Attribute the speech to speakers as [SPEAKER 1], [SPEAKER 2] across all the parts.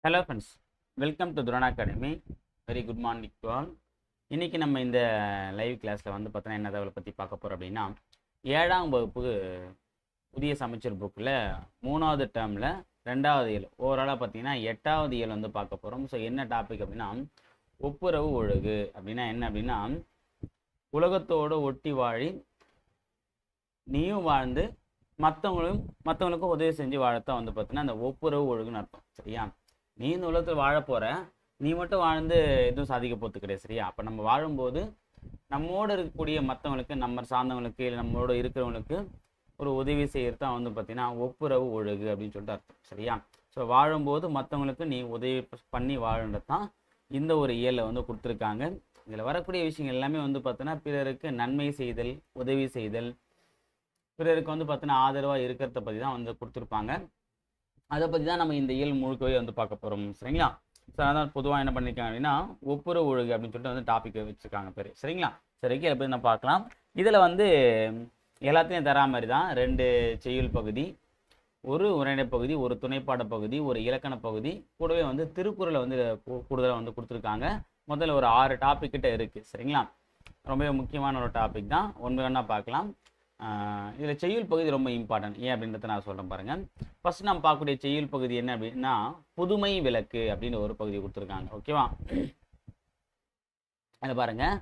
[SPEAKER 1] Hello friends, welcome to Thurana academy. Very good morning to all. இன்றைக்கி நம்ம இந்த live கிளாஸில் வந்து பார்த்தோன்னா என்ன தகவலை பற்றி பார்க்க போகிறோம் அப்படின்னா, 7ஆம் வகுப்பு புதிய சமச்சீர் புக்கில் 3வது டேர்மில் 2வது இயல் ஓவராலாக பார்த்தீங்கன்னா 8வது இயல் வந்து பார்க்க போகிறோம். ஸோ என்ன டாபிக் அப்படின்னா, ஒப்புரவு ஒழுகு அப்படின்னா என்ன அப்படின்னா, உலகத்தோடு ஒட்டி வாழி நீயும் வாழ்ந்து மற்றவங்களுக்கும் உதவி செஞ்சு வாழத்தான் வந்து பார்த்தீங்கன்னா அந்த ஒப்புரவு ஒழுகுன்னு அர்த்தம். சரியா? நீ இந்த உலகத்தில் வாழ போகிற, நீ மட்டும் வாழ்ந்து எதுவும் சாதிக்க போகிறது கிடையாது. சரியா? அப்போ நம்ம வாழும்போது நம்மோடு இருக்கக்கூடிய மற்றவங்களுக்கு, நம்ம சார்ந்தவங்களுக்கு, இல்லை நம்மளோட இருக்கிறவங்களுக்கு ஒரு உதவி செய்கிறது தான் வந்து பார்த்திங்கன்னா ஒப்புரவு ஒழுகு அப்படின்னு சொல்லிட்டு அர்த்தம். சரியா? ஸோ வாழும்போது மற்றவங்களுக்கு நீ உதவி பண்ணி வாழுன்றது தான் இந்த ஒரு இயலில் வந்து கொடுத்துருக்காங்க. இதில் வரக்கூடிய விஷயங்கள் எல்லாமே வந்து பார்த்தோன்னா பிறருக்கு நன்மை செய்தல், உதவி செய்தல், பிறருக்கு வந்து பார்த்தோன்னா ஆதரவாக இருக்கிறத பற்றி தான் வந்து கொடுத்துருப்பாங்க. அதை பற்றி தான் நம்ம இந்த இயல் முழுக்கவே வந்து பார்க்க போகிறோம். சரிங்களா? ஸோ அதான் பொதுவாக என்ன பண்ணியிருக்காங்க அப்படின்னா ஒப்புரவு ஒழுகு அப்படின்னு சொல்லிட்டு வந்து டாபிக் வச்சுருக்காங்க பேர். சரிங்களா? சரிக்கு எப்படி நான் பார்க்கலாம். இதில் வந்து எல்லாத்தையும் தரா மாதிரி தான் 2 செய்யுள் பகுதி, ஒரு உரைநடை பகுதி, ஒரு துணைப்பாட பகுதி, ஒரு இலக்கண பகுதி, கூடவே வந்து திருக்குறளை வந்து கூடுதலாக வந்து கொடுத்துருக்காங்க. முதல்ல ஒரு 6 டாபிக் கிட்ட இருக்குது. சரிங்களா? ரொம்ப முக்கியமான ஒரு டாபிக் தான். ஒன்று வேணா பார்க்கலாம். இதில் செய்யுள் பகுதி ரொம்ப இம்பார்ட்டன்ட். ஏன் அப்படின்றத நான் சொல்கிறேன் பாருங்கள். ஃபர்ஸ்ட் நம்ம பார்க்கக்கூடிய செய்யுள் பகுதி என்ன அப்படின்னா, புதுமை விளக்கு அப்படின்னு ஒரு பகுதி கொடுத்துருக்காங்க. ஓகேவா? அதில் பாருங்கள்,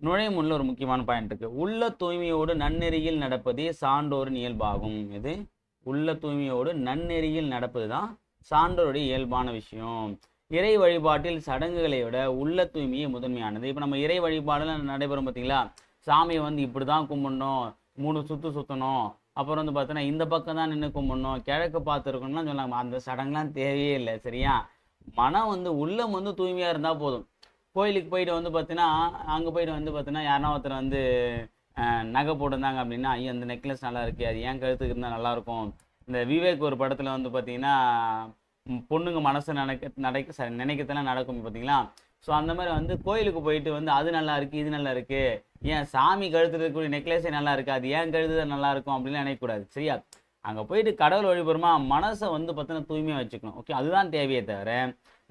[SPEAKER 1] நுழையும் முன்னில் ஒரு முக்கியமான பாயிண்ட் இருக்குது. உள்ள தூய்மையோடு நன்னெறியில் நடப்பதே சான்றோரின் இயல்பாகும். இது உள்ள தூய்மையோடு நன்னெறியில் நடப்பது தான் சான்றோருடைய இயல்பான விஷயம். இறை வழிபாட்டில் சடங்குகளை விட உள்ள தூய்மையே முதன்மையானது. இப்போ நம்ம இறை வழிபாடுலாம் நடைபெறும் பார்த்தீங்களா, சாமியை வந்து இப்படி தான் கும்பிடணும், 3 சுற்று சுற்றணும், அப்புறம் வந்து பார்த்தோன்னா இந்த பக்கம் தான் நின்று கும்பிடணும், கிழக்கு பார்த்துருக்கணும்லாம் சொன்னாங்க. அந்த சடங்குலாம் தேவையே இல்லை. சரியா? மனம் வந்து உள்ளம் வந்து தூய்மையாக இருந்தால் போதும். கோயிலுக்கு போயிட்டு வந்து பார்த்தீங்கன்னா, அங்கே போயிட்டு வந்து பார்த்தீங்கன்னா யாருனா ஒருத்தர் வந்து நகை போட்டிருந்தாங்க அப்படின்னா, ஐயோ அந்த நெக்லஸ் நல்லா இருக்கு, அது ஏன் கழுத்துக்கு இருந்தால் நல்லாயிருக்கும். இந்த விவேக் ஒரு படத்தில் வந்து பார்த்தீங்கன்னா பொண்ணுங்க மனசை நினைக்கத்தெல்லாம் நடக்கும் பார்த்தீங்களா. ஸோ அந்த மாதிரி வந்து கோயிலுக்கு போயிட்டு வந்து அது நல்லா இருக்குது, இது நல்லா இருக்குது, ஏன் சாமி கழுத்துல இருக்கக்கூடிய நெக்லஸே நல்லா இருக்குது, அது ஏன் கழுத்து நல்லா இருக்கும் அப்படின்னு நினைக்கக்கூடாது. சரியா? அங்கே போயிட்டு கடவுள் வழிபடுமா மனசை வந்து பார்த்தீங்கன்னா தூய்மையாக வச்சுக்கணும். ஓகே, அதுதான் தேவையே தவிர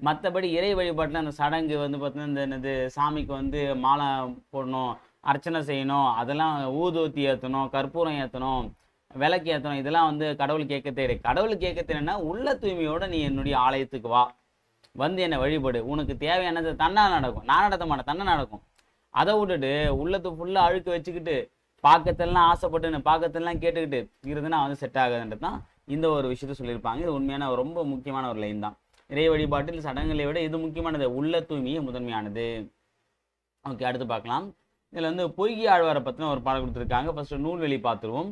[SPEAKER 1] மற்றபடி இறை வழிபாட்டில் அந்த சடங்கு வந்து பார்த்தீங்கன்னா இந்த சாமிக்கு வந்து மாலை போடணும், அர்ச்சனை செய்யணும், அதெல்லாம் ஊதுவத்தி ஏற்றணும், கற்பூரம் ஏற்றணும், விளக்கு ஏற்றணும், இதெல்லாம் வந்து கடவுள் கேட்க தெரியாது. கடவுள் கேட்க தெரியுன்னா உள்ள தூய்மையோடு நீ என்னுடைய ஆலயத்துக்கு வா, வந்து என்னை வழிபடு, உனக்கு தேவையானது தன்னா நடக்கும். நான் நடத்த மாட்டேன், தன்னை நடக்கும். அதை விட்டுட்டு உள்ளத்து ஃபுல்லாக அழுக்க வச்சுக்கிட்டு பார்க்கத்தெல்லாம் ஆசைப்பட்டு பார்க்கத்தெல்லாம் கேட்டுக்கிட்டு இருந்துன்னா வந்து செட் ஆகாதுன்றது தான் இந்த ஒரு விஷயத்த சொல்லியிருப்பாங்க. இது உண்மையான ரொம்ப முக்கியமான ஒரு லைன் தான். இறை வழிபாட்டில் சடங்குகளை விட இது முக்கியமானது, உள்ள தூய்மையே முதன்மையானது. ஓகே, அடுத்து பார்க்கலாம். இதில் வந்து பொய்கி ஆழ்வாரை பற்றின ஒரு பாடம் கொடுத்துருக்காங்க. ஃபர்ஸ்ட் நூல்வெளி பார்த்துருவோம்.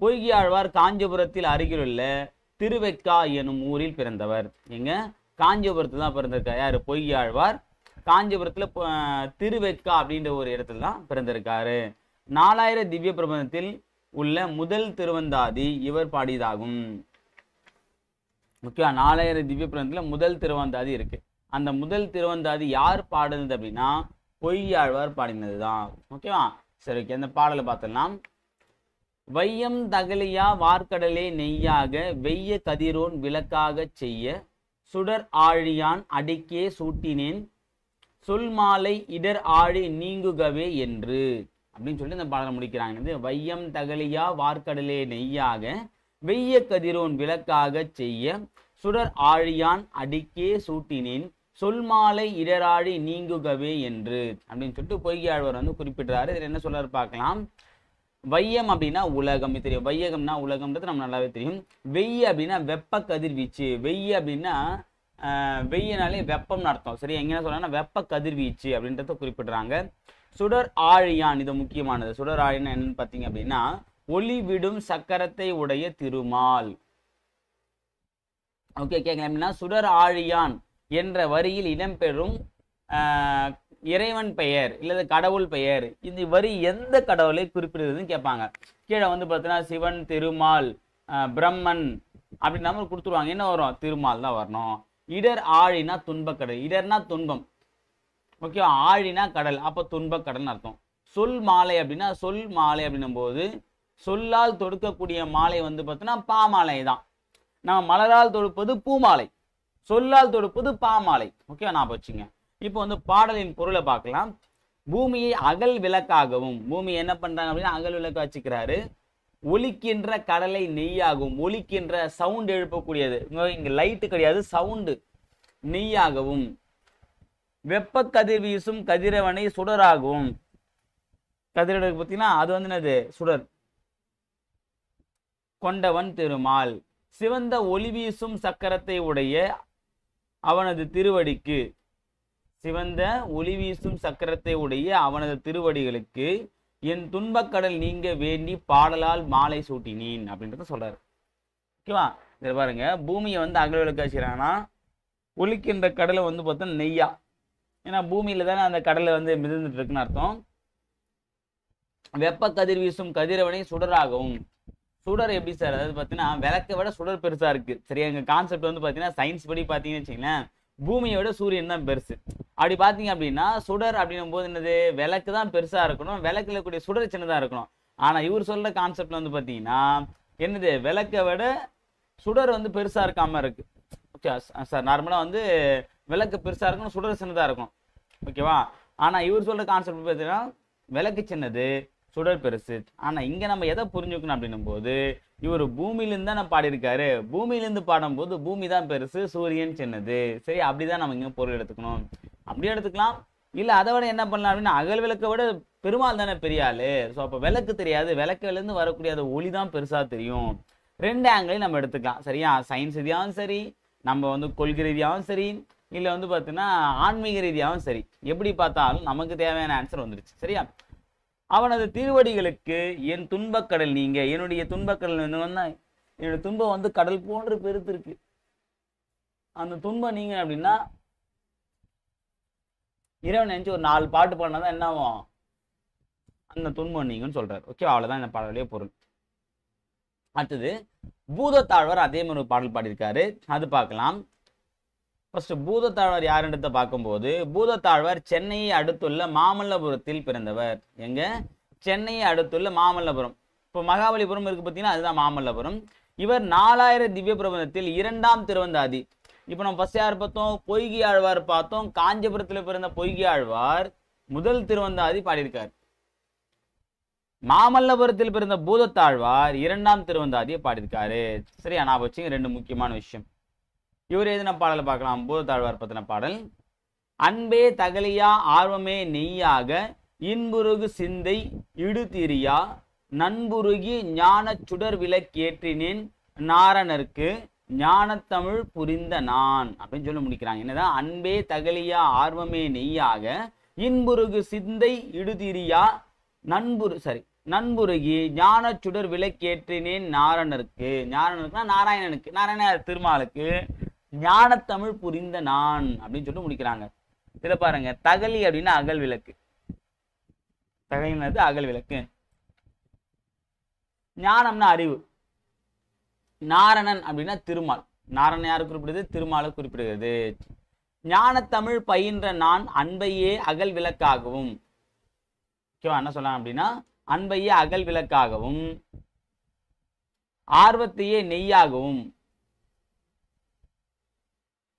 [SPEAKER 1] பொய்கி ஆழ்வார் காஞ்சிபுரத்தில் அருகிலுள்ள திருவெக்கா எனும் ஊரில் பிறந்தவர். எங்க? காஞ்சிபுரத்தில் தான் பிறந்திருக்கார். யார்? பொய்கி ஆழ்வார் காஞ்சிபுரத்தில் திருவெக்கா அப்படின்ற ஒரு இடத்துல தான் பிறந்திருக்காரு. 4000 திவ்ய பிரபந்தத்தில் உள்ள முதல் திருவந்தாதி இவர் பாடியதாகும். முக்கியம், 4000 திவ்ய பிரபந்தத்தில் முதல் திருவந்தாதி இருக்கு. அந்த முதல் திருவந்தாதி யார் பாடுனது அப்படின்னா பொய்கி ஆழ்வார் பாடினது தான். ஓகேவா? சரி, ஓகே, அந்த பாடலை பார்த்துடலாம். வையம் தகலியா வார்க்கடலே நெய்யாக வெய்ய கதிரோன் விளக்காக செய்ய சுடர் ஆழியான் அடிக்கே சூட்டினேன் சொல் மாலை இடர் ஆழி நீங்குகவே என்று அப்படின்னு சொல்லிட்டு இந்த பாடலை முடிக்கிறாங்க. இது வையம் தகலியா வார்க்கடலே நெய்யாக வெய்ய கதிரோன் விளக்காக செய்ய சுடர் ஆழியான் அடிக்கே சூட்டினேன் சொல் மாலை இடராழி நீங்குகவே என்று அப்படின்னு சொல்லிட்டு பொய்கி ஆழ்வார் வந்து குறிப்பிடுறாரு. இதில் என்ன சொல்றாரு பார்க்கலாம். வையம் அப்படின்னா உலகம், தெரியும். வையகம்னா உலகம்ன்றது நம்ம நல்லாவே தெரியும். வெய்ய அப்படின்னா வெப்ப கதிர்வீச்சு. வெய்ய அப்படின்னா வெய்யனாலே வெப்பம்னு அர்த்தம். சரி, எங்கன்னா சொல்றாங்கன்னா வெப்ப கதிர்வீச்சு அப்படின்றத குறிப்பிடுறாங்க. சுடர் ஆழியான், இது முக்கியமானது. சுடர் ஆழியான் என்னன்னு பார்த்தீங்க அப்படின்னா ஒளி விடும் சக்கரத்தை உடைய திருமால். ஓகே, கேட்கலாம். அப்படின்னா சுடர் ஆழியான் என்ற வரியில் இடம்பெறும் இறைவன் பெயர் இல்லது கடவுள் பெயர், இந்த வரி எந்த கடவுளை குறிப்பிடுறதுன்னு கேட்பாங்க. கீழே வந்து பார்த்தீங்கன்னா சிவன், திருமால், பிரம்மன் அப்படின்னு நம்ம கொடுத்துருவாங்க. என்ன வரும்? திருமால் தான் வரணும். இடர் ஆழினா துன்பக்கடல். இடர்னா துன்பம். ஓகே, ஆழினா கடல், அப்போ துன்பக்கடல்னு அர்த்தம். சொல் மாலை அப்படின்னா சொல் மாலை அப்படின்னும் போது சொல்லால் தொடுக்கக்கூடிய மாலை வந்து பார்த்தீங்கன்னா பாமாலை தான். நம்ம மலரால் தொடுப்பது பூமாலை. சொல்லால் தொடுப்பது பாமாலை. ஓகே, நான் வச்சுங்க. இப்போ வந்து பாடலின் பொருளை பார்க்கலாம். பூமியை அகல் விளக்காகவும், பூமி என்ன பண்றாங்க அப்படின்னா அகல் விளக்க வச்சுக்கிறாரு. ஒலிக்கின்ற கடலை நெய்யாகவும், ஒலிக்கின்ற சவுண்ட் எழுப்பக்கூடியது, இங்க லைட்டு கிடையாது சவுண்டு, நெய்யாகவும், வெப்ப கதிர் வீசும் கதிரவனை சுடராகவும், கதிரவனுக்கு பார்த்தீங்கன்னா அது வந்து என்னது சுடர் கொண்டவன் திருமால், சிவந்த ஒளி வீசும் சக்கரத்தை உடைய அவனது திருவடிக்கு, சிவந்த ஒளி வீசும் சக்கரத்தை உடைய அவனது திருவடிகளுக்கு என் துன்பக்கடல் நீங்க வேண்டி பாடலால் மாலை சூட்டினேன் அப்படின்றத சொல்றாரு. ஓகேவா, இதை பாருங்க. பூமியை வந்து அகல் விளக்கு வச்சுக்கிறாங்கன்னா ஒலிக்கின்ற கடலை வந்து பார்த்தா நெய்யா, ஏன்னா பூமியில தானே அந்த கடலை வந்து மிதந்துட்டு இருக்குன்னு அர்த்தம். வெப்ப கதிர் வீசும் கதிரவனை சுடராகவும், சுடர் எப்படி சார், அதாவது பார்த்தீங்கன்னா விளக்கை விட சுடர் பெருசா இருக்கு. சரியா, எங்க கான்செப்ட் வந்து பார்த்தீங்கன்னா சயின்ஸ் படி பார்த்தீங்கன்னு வச்சுங்களேன், பூமியை விட சூரியன் தான் பெருசு. அப்படி பார்த்தீங்க அப்படின்னா சுடர் அப்படின்னும் போது என்னது, விளக்கு தான் பெருசா இருக்கணும், விளக்குல கூடிய சுடர் சின்னதா இருக்கணும். ஆனா இவர் சொல்ற கான்செப்ட்ல வந்து பார்த்தீங்கன்னா என்னது, விளக்கை விட சுடர் வந்து பெருசா இருக்காம இருக்கு. ஓகே சார், நார்மலா வந்து விளக்கு பெருசா இருக்கணும், சுடர் சின்னதா இருக்கும். ஓகேவா, ஆனா இவர் சொல்ற கான்செப்ட் பார்த்தீங்கன்னா விளக்கு சின்னது, சுடர் பெருசு. ஆனா இங்க நம்ம எதை புரிஞ்சுக்கணும் அப்படின்னும் போது, இவர் பூமியிலிருந்து தான் பாடியிருக்காரு. பூமியிலிருந்து பாடும்போது பூமி தான் பெருசு, சூரியன் சின்னது. சரி, அப்படிதான் நம்ம இங்க பொருள் எடுத்துக்கணும். அப்படி எடுத்துக்கலாம். இல்ல அதை விட என்ன பண்ணலாம் அப்படின்னா, அகல் விளக்கை விட பெருமாள் தானே பெரிய ஆளு. ஸோ அப்போ விளக்கு தெரியாது, விளக்குல இருந்து வரக்கூடிய அந்த ஒளி தான் பெருசா தெரியும். ரெண்டு ஆங்கிளையும் நம்ம எடுத்துக்கலாம். சரியா, சயின்ஸ் ரீதியாகவும் சரி, நம்ம வந்து கொள்கை ரீதியாகவும் சரி, இல்லை வந்து பார்த்தீங்கன்னா ஆன்மீக ரீதியாகவும் சரி, எப்படி பார்த்தாலும் நமக்கு தேவையான ஆன்சர் வந்துருச்சு. சரியா, அவனது திருவடிகளுக்கு என் துன்பக்கடல் நீங்க, என்னுடைய துன்பக்கடல் வந்து என்னுடைய துன்பம் வந்து கடல் போன்று பெருத்து இருக்கு, அந்த துன்பம் நீங்க அப்படின்னா இறைவன் நினைச்சு ஒரு 4 பாட்டு பாடினாதான் என்ன ஆகும், அந்த துன்பம் நீங்கன்னு சொல்றாரு. ஓகே, அவ்வளவுதான் இந்த பாடலுடைய பொருள். அடுத்தது பூதத்தாழ்வார் அதே மாதிரி ஒரு பாடல் பாடியிருக்காரு, அது பார்க்கலாம். ஃபர்ஸ்ட் பூதத்தாழ்வார் யாருன்றத பார்க்கும்போது, பூதத்தாழ்வார் சென்னையை அடுத்துள்ள மாமல்லபுரத்தில் பிறந்தவர். எங்க, சென்னையை அடுத்துள்ள மாமல்லபுரம். இப்போ மகாபலிபுரம் இருக்கு பார்த்தீங்கன்னா அதுதான் மாமல்லபுரம். இவர் 4000 திவ்ய பிரபந்தத்தில் 2ஆம் திருவந்தாதி. இப்போ நம்ம ஃபர்ஸ்ட் யார் பார்த்தோம், பொய்கை ஆழ்வார் பார்த்தோம். காஞ்சிபுரத்தில் பிறந்த பொய்கை ஆழ்வார் முதல் திருவந்தாதி பாடியிருக்கார். மாமல்லபுரத்தில் பிறந்த பூதத்தாழ்வார் 2ஆம் திருவந்தாதியை பாடியிருக்காரு. சரியா, நான் வச்சுங்க ரெண்டு முக்கியமான விஷயம். இவர் எதுன பாடலை பார்க்கலாம், பூதத்தாழ்வார் பத்தின பாடல். அன்பே தகலியா ஆர்வமே நெய்யாக இன்புருகு சிந்தை இடுதிரியா நண்புருகி ஞான சுடர் விளக்கேற்றினேன் நாரணருக்கு ஞானத்தமிழ் புரிந்த நான் அப்படின்னு சொல்லி முடிக்கிறாங்க. என்னதான், அன்பே தகலியா ஆர்வமே நெய்யாக இன்புருகு சிந்தை இடுதிரியா நண்புருகி ஞான சுடர் விளக்கேற்றினேன் நாரணருக்கு, நாரணருக்குனா நாராயணனுக்கு, நாராயண திருமாலுக்கு ஞானத்தமிழ் புரிந்த நான் அப்படின்னு சொல்லி முடிக்கிறாங்க. இதை பாருங்க, தகலி அப்படின்னா அகல் விளக்கு, தகலினது அகல் விளக்கு, ஞானம்னா அறிவு, நாரணன் அப்படின்னா திருமால், நாரணன் யாரு குறிப்பிடுது, திருமாலை குறிப்பிடுகிறது. ஞானத்தமிழ் பயின்ற நான் அன்பையே அகல் விளக்காகவும், ஓகேவா, என்ன சொல்லலாம் அப்படின்னா அன்பையே அகல் விளக்காகவும் ஆர்வத்தையே நெய்யாகவும்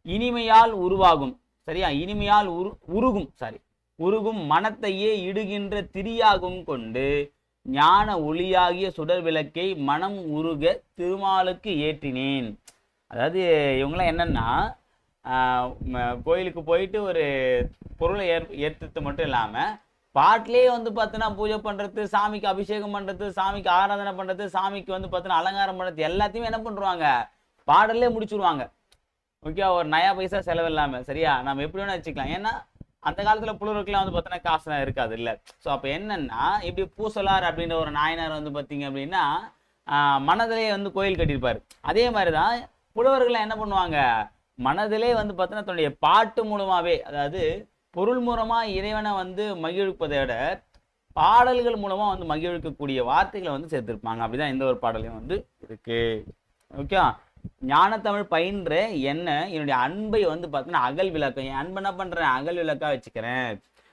[SPEAKER 1] இனிமையால் உருவாகும், சரியா, இனிமையால் உருகும் மனத்தையே இடுகின்ற திரியாகவும் கொண்டு ஞான ஒளியாகிய சுடர் விளக்கை மனம் உருக திருமாலுக்கு ஏற்றினேன். அதாவது இவங்களாம் என்னன்னா கோயிலுக்கு போயிட்டு ஒரு பொருளை ஏற்றுறது மட்டும் இல்லாம பாட்டிலேயே வந்து பார்த்தீங்கன்னா பூஜை பண்றது, சாமிக்கு அபிஷேகம் பண்றது, சாமிக்கு ஆராதனை பண்றது, சாமிக்கு வந்து பார்த்தீங்கன்னா அலங்காரம் பண்றது, எல்லாத்தையுமே என்ன பண்றாங்க, பாடலே முடிச்சுடுவாங்க. ஓகே, ஒரு நயா பைசா செலவு இல்லாம. சரியா, நம்ம எப்படி வேணா வச்சுக்கலாம். ஏன்னா அந்த காலத்துல புலவருக்குலாம் வந்து பார்த்தீங்கன்னா காசுலாம் இருக்காது இல்ல. ஸோ அப்போ என்னன்னா, இப்படி பூசலார் அப்படின்ற ஒரு நாயனார் வந்து பார்த்தீங்க அப்படின்னா மனதிலே வந்து கோயில் கட்டியிருப்பாரு. அதே மாதிரிதான் புலவர்கள் என்ன பண்ணுவாங்க, மனதிலே வந்து பார்த்தீங்கன்னா தன்னுடைய பாட்டு மூலமாவே, அதாவது பொருள் மூலமா இறைவனை வந்து மகிழ்ப்பதை விட பாடல்கள் மூலமா வந்து மகிழ்விக்கக்கூடிய வார்த்தைகளை வந்து சேர்த்திருப்பாங்க. அப்படிதான் இந்த ஒரு பாடலையும் வந்து இருக்கு. ஓகே, ஞானத்தமிழ் பயின்ற என்ன என்னுடைய அன்பை வந்து பார்த்தீங்கன்னா அகல் விளக்கம், என் அன்பை என்ன பண்றேன், அகல் விளக்கா வச்சுக்கிறேன்,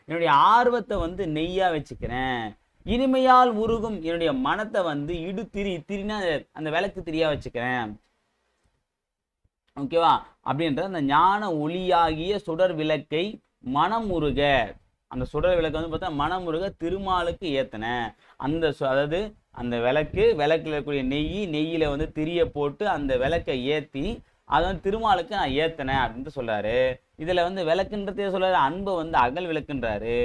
[SPEAKER 1] என்னுடைய ஆர்வத்தை வந்து நெய்யா வச்சுக்கிறேன், இனிமையால் உருகும் என்னுடைய மனத்தை வந்து திரினா அந்த விளக்கு திரியா வச்சுக்கிறேன், ஓகேவா? அப்படின்ற அந்த ஞான ஒளியாகிய சுடர் விளக்கை மனமுருக, அந்த சுடர் விளக்கு வந்து பார்த்தா மனமுருக திருமாலுக்கு ஏத்தன. அந்த அதாவது அந்த விளக்குல இருக்கக்கூடிய நெய்யில வந்து திரிய போட்டு அந்த விளக்கை ஏத்தி அதை வந்து திருமாலுக்கு நான் ஏத்தனேன் அப்படின்னு சொல்றாரு. இதுல வந்து விளக்குன்றதே சொல்றாரு, அன்பை வந்து அகல் விளக்குன்றாரு.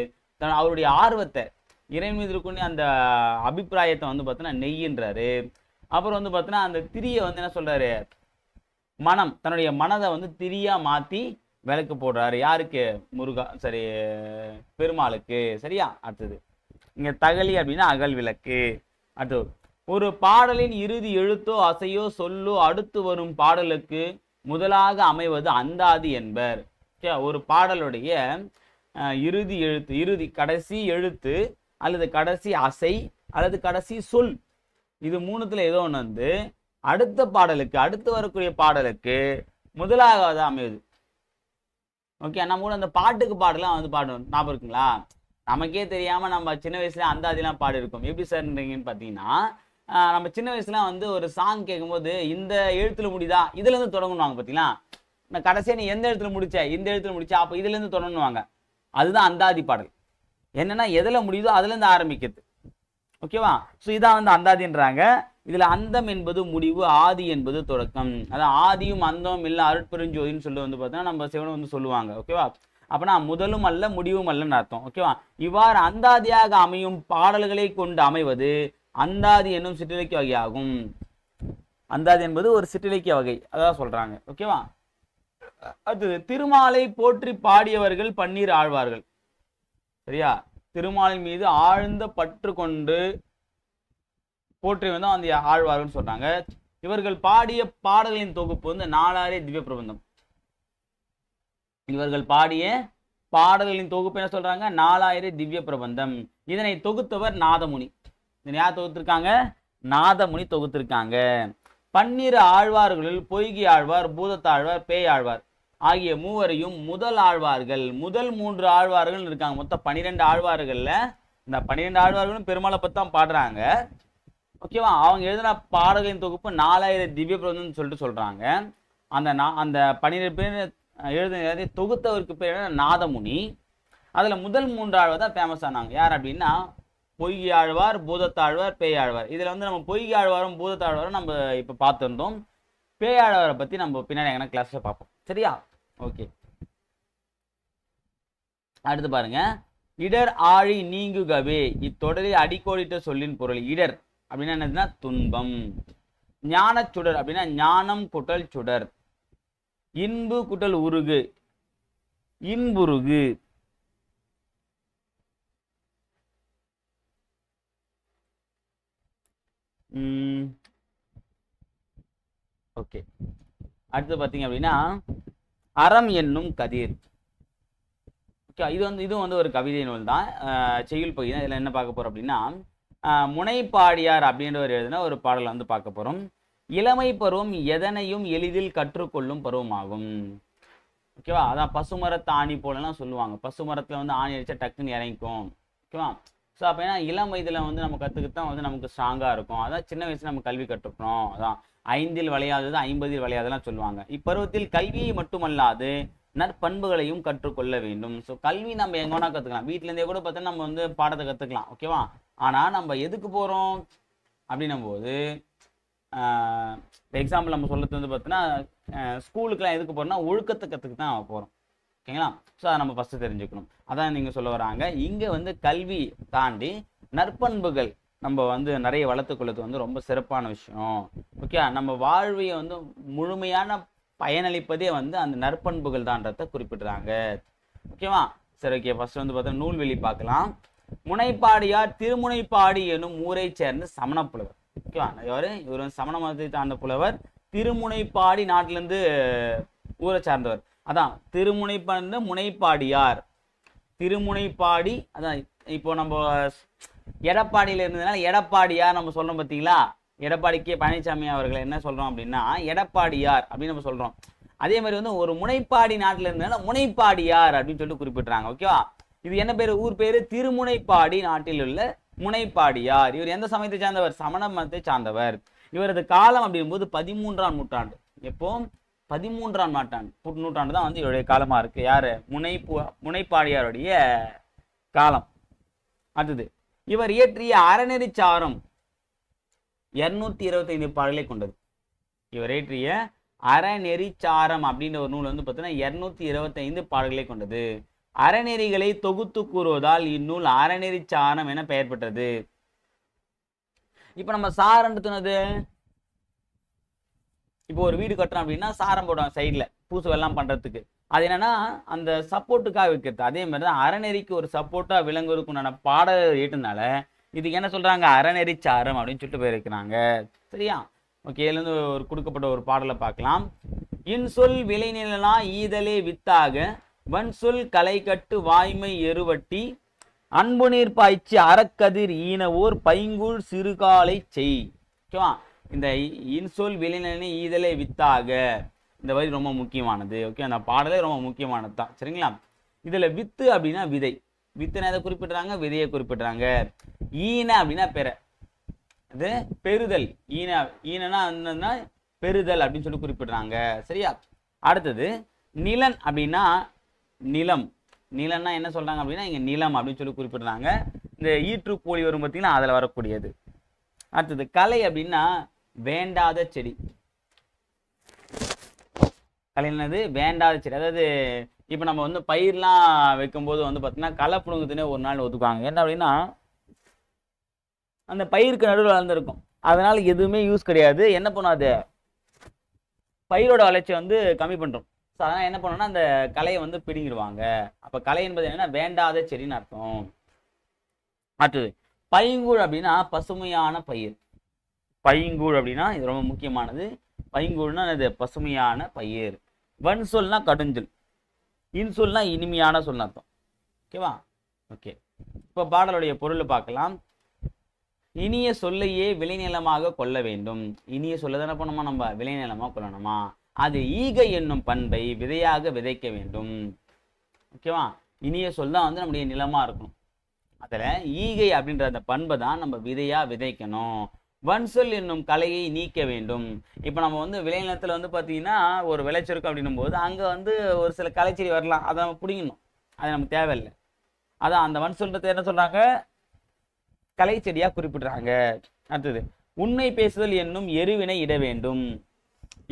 [SPEAKER 1] அவருடைய ஆர்வத்தை இறைவன் மீது இருக்கக்கூடிய அந்த அபிப்பிராயத்தை வந்து பார்த்தீங்கன்னா நெய்யின்றாரு. அப்புறம் வந்து பார்த்தீங்கன்னா அந்த திரியை வந்து என்ன சொல்றாரு, மனம், தன்னுடைய மனதை வந்து திரியா மாத்தி விளக்கு போடுறாரு. யாருக்கு? முருகா, சரி, பெருமாளுக்கு. சரியா? அடுத்தது இங்க தகலி அப்படின்னா அகல் விளக்கு. அடுத்தது ஒரு பாடலின் இறுதி எழுத்தோ அசையோ சொல்லோ அடுத்து வரும் பாடலுக்கு முதலாக அமைவது அந்தாதி என்பர். ஒரு பாடலுடைய இறுதி எழுத்து, கடைசி எழுத்து அல்லது கடைசி அசை அல்லது கடைசி சொல், இது மூணுத்துல ஏதோ ஒன்று வந்து அடுத்த பாடலுக்கு, அடுத்து வரக்கூடிய பாடலுக்கு முதலாக அமையுது. ஓகே, நம்ம கூட அந்த பாட்டுக்கு பாடலாம் வந்து பாடணும், ஞாபகம் இருக்குங்களா? நமக்கே தெரியாம நம்ம சின்ன வயசுல அந்தாதிலாம் பாடி இருக்கோம். எப்படி சார்ன்றீங்கன்னு பார்த்தீங்கன்னா, நம்ம சின்ன வயசுல வந்து ஒரு சாங் கேட்கும்போது இந்த எழுத்துல முடிதா, இதுல இருந்து தொடங்கணுவாங்க. பார்த்தீங்களா? நான் கடைசியா நீ எந்த எழுத்துல முடிச்ச, இந்த எழுத்துல முடிச்ச, அப்போ இதுல இருந்து தொடங்கணுவாங்க. அதுதான் அந்தாதி பாடல். என்னன்னா எதுல முடியுதோ அதுல இருந்து ஆரம்பிக்கிறது. ஓகேவா? ஸோ இதான் வந்து அந்தாதின்றாங்க. இதுல அந்தம் என்பது முடிவு, ஆதி என்பது தொடக்கம். அதான் ஆதியும் அந்தமும் இல்லை அருட்பெருஞ்சோதின்னு சொல்லி வந்து பார்த்தீங்கன்னா நம்ம சிவனை வந்து சொல்லுவாங்க. ஓகேவா? அப்பனா முதலும் அல்ல முடிவும் அல்லன்னு அர்த்தம். ஓகேவா? இவ்வாறு அந்தாதியாக அமையும் பாடல்களை கொண்டு அமைவது அந்தாதி என்னும் சிற்றிலக்கிய வகையாகும். அந்தாதி என்பது ஒரு சிற்றிலக்கிய வகை, அதான் சொல்றாங்க. ஓகேவா? அடுத்தது திருமாலை போற்றி பாடியவர்கள் பன்னீர் ஆழ்வார்கள். சரியா? திருமாலின் மீது ஆழ்ந்த பற்று கொண்டு போற்றி வந்து அந்த ஆழ்வார்கள் சொல்றாங்க. இவர்கள் பாடிய பாடல்களின் தொகுப்பு வந்து 4000 திவ்ய பிரபந்தம். இவர்கள் பாடிய பாடல்களின் தொகுப்பு என்ன சொல்றாங்க? 4000 திவ்ய பிரபந்தம். இதனை தொகுத்தவர் நாதமுனி. இதனை யார் தொகுத்திருக்காங்க? நாதமுனி தொகுத்திருக்காங்க. பன்னிரு ஆழ்வார்களில் பொய்கை ஆழ்வார், பூதத்தாழ்வார், பேயாழ்வார் ஆகிய மூவரையும் முதல் ஆழ்வார்கள், முதல் 3 ஆழ்வார்கள் இருக்காங்க. மொத்தம் 12 ஆழ்வார்கள்ல இந்த 12 ஆழ்வார்களும் பெருமாளை பத்தி தான் பாடுறாங்க. ஓகேவா? அவங்க எழுதின பாடல்களின் தொகுப்பு 4000 திவ்ய பிரபந்தம்னு சொல்லிட்டு சொல்றாங்க. அந்த 12 பேர் எழுதின தொகுத்தவருக்கு பேர் நாதமுனி. அதுல முதல் 3 ஆழ்வார் தான் ஃபேமஸ் ஆனாங்க. யார் அப்படின்னா பொய்கை ஆழ்வார், பூதத்தாழ்வார், பேயாழ்வார். இதுல வந்து நம்ம பொய்கை ஆழ்வாரும் பூதத்தாழ்வாரும் நம்ம இப்ப பார்த்துருந்தோம். பேயாழ்வாரை பத்தி நம்ம பின்னாடி எங்கன்னா கிளாஸ்ல பார்ப்போம். சரியா? ஓகே, அடுத்து பாருங்க. இடர் ஆழி நீங்குகவே இத்தொடரில் அடிக்கோடிட்ட சொல்லின் பொருள். இடர் அப்படின்னா என்னதுன்னா துன்பம். ஞான சுடர் அப்படின்னா ஞானம் குட்டல் சுடர். இன்பு குட்டல் உருகு, இன்புருகு. ஓகே, அடுத்து பார்த்தீங்க அப்படின்னா அறம் என்னும் கதிர். ஓகே, இது வந்து ஒரு கவிதை நூல் தான், செய்யுள் பகுதி தான். இதில் என்ன பார்க்க போறோம் அப்படின்னா முனைப்பாடியார் அப்படின்றவர் எழுதின ஒரு பாடல் வந்து பார்க்க போறோம். இளமை பருவம் எதனையும் எளிதில் கற்றுக்கொள்ளும் பருவமாகும். ஓகேவா? அதான் பசுமரத்து ஆணி போலலாம் சொல்லுவாங்க. பசுமரத்துல வந்து ஆணி அடிச்சா டக்குன்னு இறங்கிக்கும். ஓகேவா? ஸோ அப்போ ஏன்னா இளம் வயதில் வந்து நம்ம கற்றுக்கிட்டா வந்து நமக்கு ஸ்ட்ராங்காக இருக்கும். அதான் சின்ன வயசுல நம்ம கல்வி கற்றுக்கணும். அதான் 5இல் விளையாதது 50இல் விளையாதெல்லாம் சொல்லுவாங்க. இப்பருவத்தில் கல்வியை மட்டுமல்லாது நற்பண்புகளையும் கற்றுக்கொள்ள வேண்டும். ஸோ கல்வி நம்ம எங்க வேணா கற்றுக்கலாம். வீட்டிலேருந்தே கூட பார்த்தோன்னா நம்ம வந்து பாடத்தை கற்றுக்கலாம். ஓகேவா? ஆனால் நம்ம எதுக்கு போகிறோம் அப்படின்னும் போது எக்ஸாம்பிள் நம்ம சொல்றது வந்து பார்த்தோன்னா ஸ்கூலுக்குலாம் எதுக்கு போகிறோம்னா ஒழுக்கத்தை கற்றுக்கு தான் போகிறோம். ஓகேங்களா? ஸோ அதை நம்ம ஃபஸ்ட்டு தெரிஞ்சுக்கணும். அதான் நீங்கள் சொல்ல வராங்க. இங்கே வந்து கல்வி தாண்டி நற்பண்புகள் நம்ம வந்து நிறைய வளர்த்துக்கொள்வது வந்து ரொம்ப சிறப்பான விஷயம். ஓகே, நம்ம வாழ்வையை வந்து முழுமையான பயனளிப்பதே வந்து அந்த நற்பண்புகள் தான்றதை குறிப்பிடுறாங்க. ஓகேவா? சரி, ஓகே. ஃபர்ஸ்ட் வந்து பார்த்தா நூல்வெளி பார்க்கலாம். முனைப்பாடியார் திருமுனைப்பாடி எனும் ஊரை சேர்ந்த சமண புலவர். ஓகேவா? இவர் வந்து சமண மதத்தை சார்ந்த புலவர். திருமுனைப்பாடி நாட்டிலேருந்து ஊரை சார்ந்தவர். அதான் திருமுனைப்பாடி, முனைப்பாடியார், திருமுனைப்பாடி. அதான் இப்போ நம்ம எடப்பாடியில இருந்ததுனால எடப்பாடியார் நம்ம சொல்றோம். பார்த்தீங்களா? எடப்பாடி கே பழனிசாமி அவர்கள் என்ன சொல்றோம் அப்படின்னா எடப்பாடியார் அப்படின்னு நம்ம சொல்றோம். அதே மாதிரி வந்து ஒரு முனைப்பாடி நாட்டில் இருந்ததுனால முனைப்பாடியார் அப்படின்னு சொல்லிட்டு குறிப்பிடுறாங்க. ஓகேவா? இது என்ன பேரு? ஊர் பேரு திருமுனைப்பாடி நாட்டில் உள்ள முனைப்பாடியார். இவர் எந்த சமயத்தை சார்ந்தவர்? சமண மதத்தை சார்ந்தவர். இவரது காலம் அப்படிங்கும்போது 13ஆம் நூற்றாண்டு. எப்போ? 13ஆம் நூற்றாண்டு தான் வந்து இவருடைய காலமா இருக்கு. யாரு? முனைப்பாடியாருடைய காலம். அடுத்தது, இவர் இயற்றிய அறநெறிச்சாரம் 225 பாடல்களை கொண்டது. இவர் இயற்றிய அறநெறிச்சாரம் அப்படின்ற ஒரு நூல் வந்து பார்த்தீங்கன்னா 225 பாடல்களை கொண்டது. அறநெறிகளை தொகுத்து கூறுவதால் இந்நூல் அறநெறிச்சாரம் என பெயர் பெற்றது. இப்ப நம்ம சாரம்ன்றது, இப்போ ஒரு வீடு கட்டுறோம் அப்படின்னா சாரம் போடுவாங்க சைட்ல பூசு வெள்ளம் பண்றதுக்கு. அது என்னன்னா அந்த சப்போர்ட்டுக்காக வைக்கிறது. அதே மாதிரி தான் அறநெறிக்கு ஒரு சப்போர்ட்டா விளங்குவதற்குண்டான பாடல் ஏற்றுனால இதுக்கு என்ன சொல்றாங்க? அறநெறிச்சாரம் அப்படின்னு சொல்லிட்டு பேர் வைக்கிறாங்க. சரியா? ஓகே, இதுல இருந்து ஒரு கொடுக்கப்பட்ட ஒரு பாடலை பார்க்கலாம். இன்சொல் விளைநிலனா ஈதலே வித்தாக வன்சொல் களை கட்டு வாய்மை எருவட்டி அன்பு நீர் பாய்ச்சி அறக்கதிர் ஈனவோர் பைங்குள் சிறுகாலை செய். ஓகேவா? இந்த இன்சொல் விளைநிலனே ஈதலே வித்தாக இந்த வரி ரொம்ப முக்கியமானது. ஓகே, அந்த பாடலே ரொம்ப முக்கியமானது தான். சரிங்களா? இதுல வித்து அப்படின்னா விதை. வித்துனா எதை குறிப்பிடுறாங்க? விதையை குறிப்பிடுறாங்க. ஈன அப்படின்னா பெற, அது பெறுதல். ஈனனா பெறுதல் அப்படின்னு சொல்லி குறிப்பிடுறாங்க. சரியா? அடுத்தது நிலன் அப்படின்னா நிலம். நிலன்னா என்ன சொல்றாங்க அப்படின்னா இங்க நிலம் அப்படின்னு சொல்லி குறிப்பிடுறாங்க. இந்த ஈற்று போலி வரும் பார்த்தீங்கன்னா அதுல வரக்கூடியது. அடுத்தது கலை அப்படின்னா வேண்டாத செடி. கலை என்னது? வேண்டாத செடி. அதாவது இப்போ நம்ம வந்து பயிர்லாம் வைக்கும்போது வந்து பார்த்தீங்கன்னா களை புடுங்குதுன்னே ஒரு நாள் ஒத்துக்குவாங்க. என்ன அப்படின்னா அந்த பயிருக்கு நடுவில் வளர்ந்துருக்கும், அதனால எதுவுமே யூஸ் கிடையாது. என்ன பண்ணாது? பயிரோட வளர்ச்சி வந்து கம்மி பண்ணுறோம். ஸோ அதனால் என்ன பண்ணோம்னா அந்த கலையை வந்து பிடுங்கிடுவாங்க. அப்போ கலை என்பது என்னன்னா வேண்டாத செடின்னு அர்த்தம். அடுத்தது பைங்கூழ் அப்படின்னா பசுமையான பயிர். பைங்கூழ் அப்படின்னா இது ரொம்ப முக்கியமானது. பைங்கூழ்னா அது பசுமையான பயிர். வன் சொல்னா கடுஞ்சொல், இன்சொல்னா இனிமையான சொல் அர்த்தம். ஓகேவா? ஓகே, இப்போ பாடலுடைய பொருள் பார்க்கலாம். இனிய சொல்லையே விளைநிலமாக கொள்ள வேண்டும். இனிய சொல்ல தானே பண்ணுமா நம்ம விளைநிலமாக கொள்ளணுமா? அது ஈகை என்னும் பண்பை விதையாக விதைக்க வேண்டும். ஓகேவா? இனிய சொல் தான் வந்து நம்முடைய நிலமா இருக்கணும். அதுல ஈகை அப்படின்ற அந்த பண்பை தான் நம்ம விதையா விதைக்கணும். வன்சொல் என்னும் கலையை நீக்க வேண்டும். இப்போ நம்ம வந்து விளைநிலத்துல வந்து பார்த்தீங்கன்னா ஒரு விளைச்சலுக்கு அப்படின்னும் போது அங்கே வந்து ஒரு சில கலைச்செடி வரலாம், அதை நம்ம பிடிக்கணும், அது நமக்கு தேவையில்லை. அதான் அந்த வன்சொல்றதை என்ன சொல்றாங்க? கலைச்செடியா குறிப்பிடுறாங்க. அடுத்தது உண்மை பேசுதல் என்னும் எருவினை இட வேண்டும்.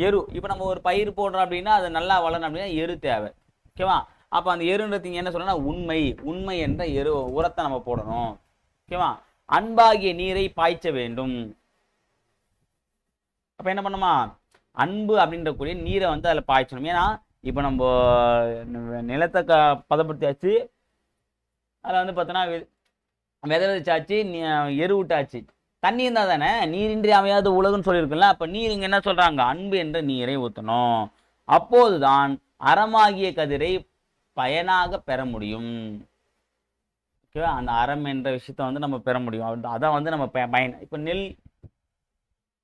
[SPEAKER 1] எரு, இப்போ நம்ம ஒரு பயிர் போடுறோம் அப்படின்னா அது நல்லா வளரணும் அப்படின்னா எரு தேவை. ஓகேவா? அப்போ அந்த எருன்றது என்ன சொல்லணும்னா உண்மை. உண்மை என்ற எரு உரத்தை நம்ம போடணும். ஓகேவா? அன்பாகிய நீரை பாய்ச்ச வேண்டும். அப்ப என்ன பண்ணுமா? அன்பு அப்படின்ற கூடிய நீரை வந்து அதில் பாய்ச்சணும். ஏன்னா இப்போ நம்ம நிலத்தை பதப்படுத்தியாச்சு, அதில் வந்து பார்த்தோன்னா விதை விதைச்சாச்சு, எரு விட்டாச்சு, தண்ணி இருந்தால் தானே நீரின்றி அமையாத உலகம்னு சொல்லியிருக்குல்ல. அப்போ நீர் இங்கே என்ன சொல்கிறாங்க? அன்பு என்ற நீரை ஊற்றணும். அப்போதுதான் அறமாகிய கதிரை பயனாக பெற முடியும். ஓகேவா? அந்த அறம் என்ற விஷயத்த வந்து நம்ம பெற முடியும். அதான் வந்து நம்ம பயன். இப்போ நெல்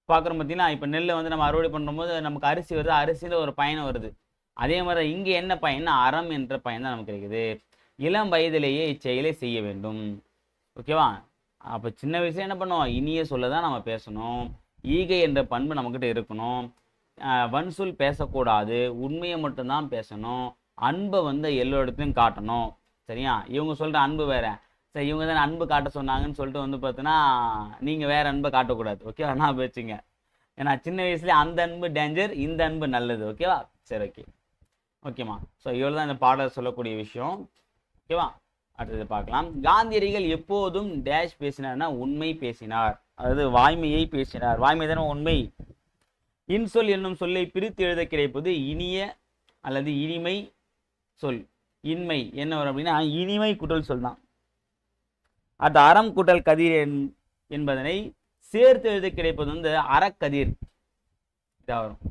[SPEAKER 1] பார்க்குறோம் பார்த்தீங்கன்னா, இப்போ நெல்லை வந்து நம்ம அறுவடை பண்ணும்போது நமக்கு அரிசி வருது, அரிசியில் ஒரு பயன் வருது. அதே மாதிரி இங்கே என்ன பயன்னா அறம் என்ற பயன் தான் நமக்கு கிடைக்குது. இளம் வயதிலேயே இச்செயலை செய்ய வேண்டும். ஓகேவா? அப்போ சின்ன வயசுல என்ன பண்ணுவோம்? இனிய சொல்ல தான் நம்ம பேசணும். ஈகை என்ற பண்பு நம்மக்கிட்ட இருக்கணும். வன்சொல் பேசக்கூடாது, உண்மையை மட்டும்தான் பேசணும். அன்பை வந்து எல்லோரிடத்தையும் காட்டணும். சரியா? இவங்க சொல்கிற அன்பு வேற, சரி இவங்க தான் அன்பு காட்ட சொன்னாங்கன்னு சொல்லிட்டு வந்து பார்த்தீங்கன்னா நீங்கள் வேற அன்பை காட்டக்கூடாது. ஓகேவா? நான் வச்சுங்க. ஏன்னா சின்ன வயசுலேயே அந்த அன்பு டேஞ்சர், இந்த அன்பு நல்லது. ஓகேவா? சரி, ஓகே, ஓகேம்மா. ஸோ இவ்வளோ தான் இந்த பாடல் சொல்லக்கூடிய விஷயம். ஓகேவா? அடுத்தது பார்க்கலாம். காந்தியடிகள் எப்போதும் டேஷ் பேசினார்னா உண்மை பேசினார். அதாவது வாய்மையை பேசினார். வாய்மை தானே உண்மை. இன்சொல் என்னும் சொல்லை பிரித்து எழுத கிடைப்பது இனிய அல்லது இனிமை சொல். இன்மை என்ன வரும் அப்படின்னா இனிமை கூட்டல் சொல் தான். அது அறம் கூட்டல் கதிர் என்பதனை சேர்த்து எழுத கிடைப்பது வந்து அறக்கதிர் இதாக வரும்.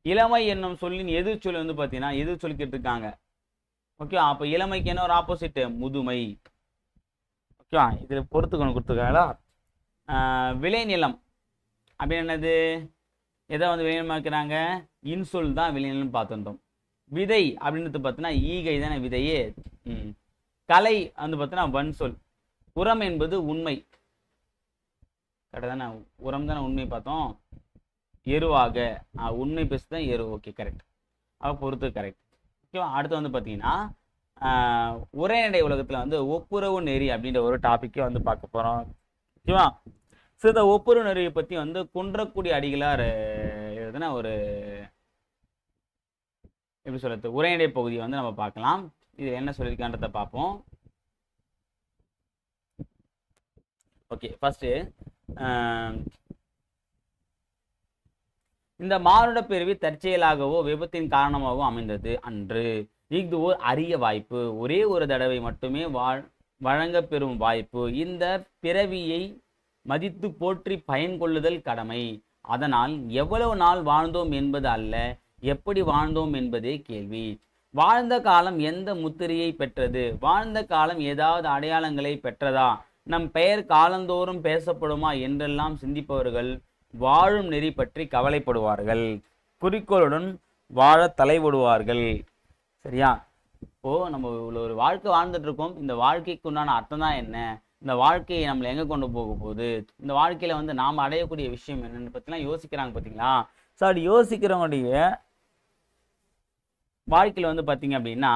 [SPEAKER 1] இளமை என்னும் சொல்லின் எதிர்ச்சொல் வந்து பார்த்தீங்கன்னா எதிர் சொல்லிக்கிட்டு இருக்காங்க. ஓகேவா? அப்போ இளமைக்கு என்ன ஒரு ஆப்போசிட்? முதுமை. ஓகேவா? இதில் பொறுத்துக்கணும் கொடுத்துருக்காங்களா? விளைநிலம் அப்படின்னு என்னது? எதை வந்து விளைநிலமாக்குறாங்க? இன்சொல் தான் விளைநிலம் பார்த்துட்டோம். விதை அப்படின்றது பார்த்தீங்கன்னா ஈகை தானே விதையே. கலை வந்து பார்த்தீங்கன்னா வன்சொல். உரம் என்பது உண்மை. கரெக்டாக தானே? உரம் தானே உண்மை பார்த்தோம். எருவாக, உண்மை பேசுதான் எரு. Okay, correct. அப்போ பொறுத்து கரெக்ட். ஓகேவா. அடுத்து வந்து பார்த்தீங்கன்னா உரைநடை உலகத்தில் வந்து ஒப்புரவு நெறி அப்படின்ற ஒரு டாப்பிக்கே வந்து பார்க்க போகிறோம். ஓகேவா. ஸோ இந்த ஒப்புரவு நெறியை பற்றி வந்து குன்றக்குடி அடிகளார் எழுதுன ஒரு எப்படி சொல்றது உரைநடை பகுதியை வந்து நம்ம பார்க்கலாம். இது என்ன சொல்லியிருக்கான்றத பார்ப்போம். ஓகே, ஃபர்ஸ்ட் இந்த மானுட பிறவி தற்செயலாகவோ விபத்தின் காரணமாகவோ அமைந்தது அன்று. இது ஒரு அரிய வாய்ப்பு, ஒரே ஒரு தடவை மட்டுமே வழங்க பெறும் வாய்ப்பு. இந்த பிறவியை மதித்து போற்றி பயன் கொள்ளுதல் கடமை. அதனால் எவ்வளவு நாள் வாழ்ந்தோம் என்பது அல்ல, எப்படி வாழ்ந்தோம் என்பதே கேள்வி. வாழ்ந்த காலம் எந்த முத்திரையை பெற்றது? வாழ்ந்த காலம் ஏதாவது அடையாளங்களை பெற்றதா? நம் பெயர் காலந்தோறும் பேசப்படுமா என்றெல்லாம் சிந்திப்பவர்கள் வாழும் நெறி பற்றி கவலைப்படுவார்கள், குறிக்கோளுடன் வாழ தலைவிடுவார்கள். சரியா. இப்போ நம்ம இவ்வளோ ஒரு வாழ்க்கை வாழ்ந்துட்டு இருக்கோம். இந்த வாழ்க்கைக்கு உண்டான அர்த்தம் தான் என்ன? இந்த வாழ்க்கையை நம்மளை எங்கே கொண்டு போக போகுது? இந்த வாழ்க்கையில் வந்து நாம் அடையக்கூடிய விஷயம் என்னன்னு பற்றிலாம் யோசிக்கிறாங்க பார்த்தீங்களா. ஸோ அப்படி யோசிக்கிறவங்களுடைய வாழ்க்கையில் வந்து பார்த்தீங்க அப்படின்னா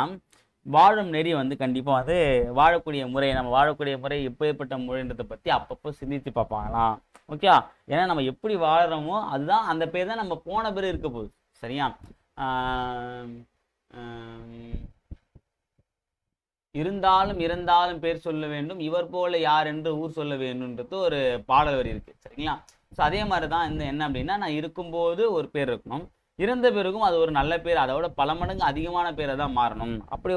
[SPEAKER 1] வாழும் நெறி வந்து கண்டிப்பாக வந்து வாழக்கூடிய முறை, நம்ம வாழக்கூடிய முறை எப்பேற்பட்ட முறைன்றதை பற்றி அப்பப்போ சிந்தித்து பார்ப்பாங்களாம். ஓகே. ஏன்னா நம்ம எப்படி வாழறோமோ அதுதான் அந்த பேர் தான் நம்ம போன பேர் இருக்க போகுது. சரியா. இருந்தாலும் இறந்தாலும் பேர் சொல்ல வேண்டும், இவர் போல யார் என்று ஊர் சொல்ல வேண்டும்ன்றது ஒரு பாடல் வரி இருக்கு. சரிங்களா. ஸோ அதே மாதிரி தான் இந்த என்ன அப்படின்னா, நான் இருக்கும்போது ஒரு பேர் இருக்கணும், இறந்த பேருக்கும் அது ஒரு நல்ல பேர், அதோட பல மடங்கு அதிகமான பேரை தான் மாறணும். அப்படி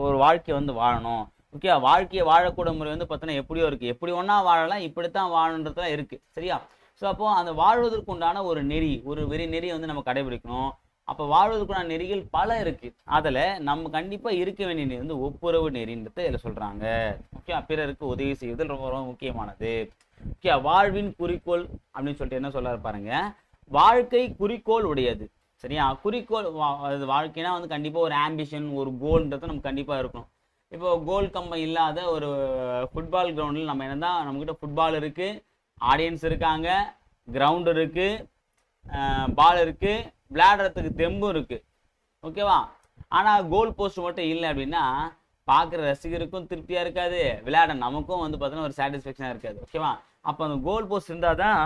[SPEAKER 1] ஒரு வாழ்க்கையை வந்து வாழணும். ஓகே. வாழ்க்கையை வாழக்கூடிய முறை வந்து பார்த்தீங்கன்னா எப்படியோ இருக்கு, எப்படி ஒன்றா வாழலாம், இப்படித்தான் வாழணுன்றதுலாம் இருக்கு. சரியா. ஸோ அப்போ அந்த வாழ்வதற்கு உண்டான ஒரு நெறி, ஒரு வெறி நெறியை வந்து நம்ம கடைபிடிக்கணும். அப்போ வாழ்வதற்குண்டான நெறிகள் பல இருக்கு. அதில் நம்ம கண்டிப்பாக இருக்க வேண்டிய நெறி வந்து ஒப்புரவு நெறின்றதை இதில் சொல்றாங்க. ஓகே. பிறருக்கு உதவி செய்வதில் ரொம்ப ரொம்ப முக்கியமானது. ஓகே. வாழ்வின் குறிக்கோள் அப்படின்னு சொல்லிட்டு என்ன சொல்ல பாருங்க, வாழ்க்கை குறிக்கோள் உடையது. சரியா. குறிக்கோள் வாழ்க்கைனா வந்து கண்டிப்பாக ஒரு ஆம்பிஷன், ஒரு கோல்ன்றது நமக்கு கண்டிப்பாக இருக்கணும். இப்போ கோல் கம்பம் இல்லாத ஒரு ஃபுட்பால் கிரவுண்டில் நம்ம என்னதான், நம்மக்கிட்ட ஃபுட்பால் இருக்குது, ஆடியன்ஸ் இருக்காங்க, கிரவுண்டு இருக்குது, பால் இருக்குது, விளையாடுறதுக்கு தெம்பும் இருக்குது. ஓகேவா. ஆனால் கோல் போஸ்ட் மட்டும் இல்லை அப்படின்னா பார்க்குற ரசிகருக்கும் திருப்தியாக இருக்காது, விளையாட நமக்கும் வந்து பார்த்தீங்கன்னா ஒரு சாட்டிஸ்ஃபேக்ஷனாக இருக்காது. ஓகேவா. அப்போ அந்த கோல் போஸ்ட் இருந்தால் தான்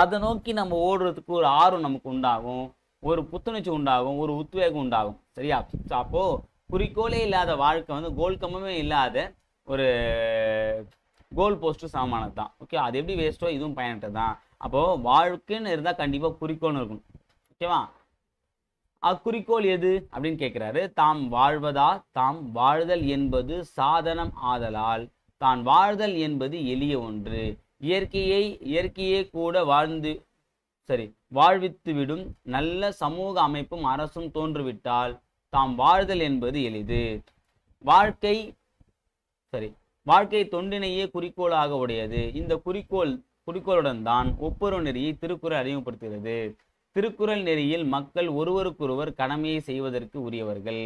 [SPEAKER 1] அதை நோக்கி நம்ம ஓடுறதுக்கு ஒரு ஆர்வம் நமக்கு உண்டாகும், ஒரு புத்துணர்ச்சி உண்டாகும், ஒரு உத்வேகம் உண்டாகும். சரியா. ஸோ அப்போது குறிக்கோளே இல்லாத வாழ்க்கை வந்து கோல் கம்பமே இல்லாத ஒரு கோல் போஸ்ட்டு சமமானது தான். ஓகே. அது எப்படி வேஸ்ட்டோ இதுவும் பயனற்றது தான். அப்போது வாழ்க்கைன்னு இருந்தால் கண்டிப்பாக குறிக்கோள்னு இருக்கணும். ஓகேவா. அக்குறிக்கோள் எது அப்படின்னு கேட்குறாரு. தாம் வாழ்வதா, தாம் வாழ்தல் என்பது சாதனம் ஆதலால் தான் வாழ்தல் என்பது எளிய ஒன்று. இயற்கையே கூட வாழ்வித்துவிடும் நல்ல சமூக அமைப்பும் அரசும் தோன்றுவிட்டால் தாம் வாழ்தல் என்பது எளிது. வாழ்க்கை தொண்டினையே குறிக்கோளாக உடையது. இந்த குறிக்கோளுடன் தான் ஒப்புரவு நெறியை திருக்குறள் அறிமுகப்படுத்துகிறது. திருக்குறள் நெறியில் மக்கள் ஒருவருக்கொருவர் கடமையை செய்வதற்கு உரியவர்கள்,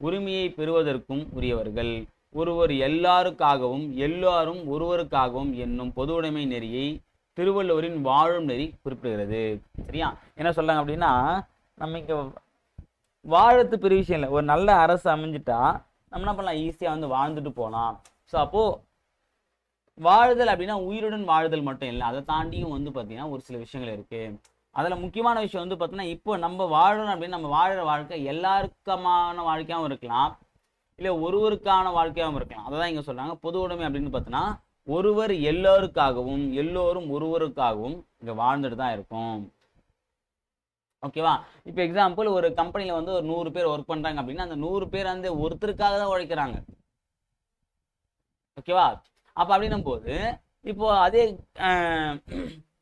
[SPEAKER 1] உரிமையை பெறுவதற்கும் உரியவர்கள், ஒருவர் எல்லாருக்காகவும் எல்லாரும் ஒருவருக்காகவும் என்னும் பொதுவுடைமை நெறியை திருவள்ளுவரின் வாழும் நெறி குறிப்பிடுகிறது. சரியா. என்ன சொல்றாங்க அப்படின்னா, நம்ம இங்க வாழறது பெரிய விஷயம் இல்லை, ஒரு நல்ல அரசு அமைஞ்சிட்டா நம்ம என்ன பண்ணலாம், ஈஸியாக வந்து வாழ்ந்துட்டு போகலாம். ஸோ அப்போது வாழுதல் அப்படின்னா உயிருடன் வாழுதல் மட்டும் இல்லை, அதை தாண்டியும் வந்து பார்த்தீங்கன்னா ஒரு சில விஷயங்கள் இருக்குது. அதில் முக்கியமான விஷயம் வந்து பார்த்தீங்கன்னா, இப்போ நம்ம வாழணும் அப்படின்னு நம்ம வாழ்கிற வாழ்க்கை எல்லாருக்கமான வாழ்க்கையாகவும் இருக்கலாம், இல்லை ஒருவருக்கான வாழ்க்கையாகவும் இருக்கலாம். அதை தான் இங்கே சொல்கிறாங்க. பொது உடைமை அப்படின்னு பார்த்தோன்னா ஒருவர் எல்லோருக்காகவும் எல்லோரும் ஒருவருக்காகவும் இங்கே வாழ்ந்துட்டு தான் இருக்கும். ஓகேவா. இப்போ எக்ஸாம்பிள், ஒரு கம்பெனியில் வந்து ஒரு 100 பேர் ஒர்க் பண்ணுறாங்க அப்படின்னா அந்த 100 பேர் வந்து ஒருத்தருக்காக தான் உழைக்கிறாங்க. ஓகேவா. அப்போ அப்படின்னும் போது இப்போ அதே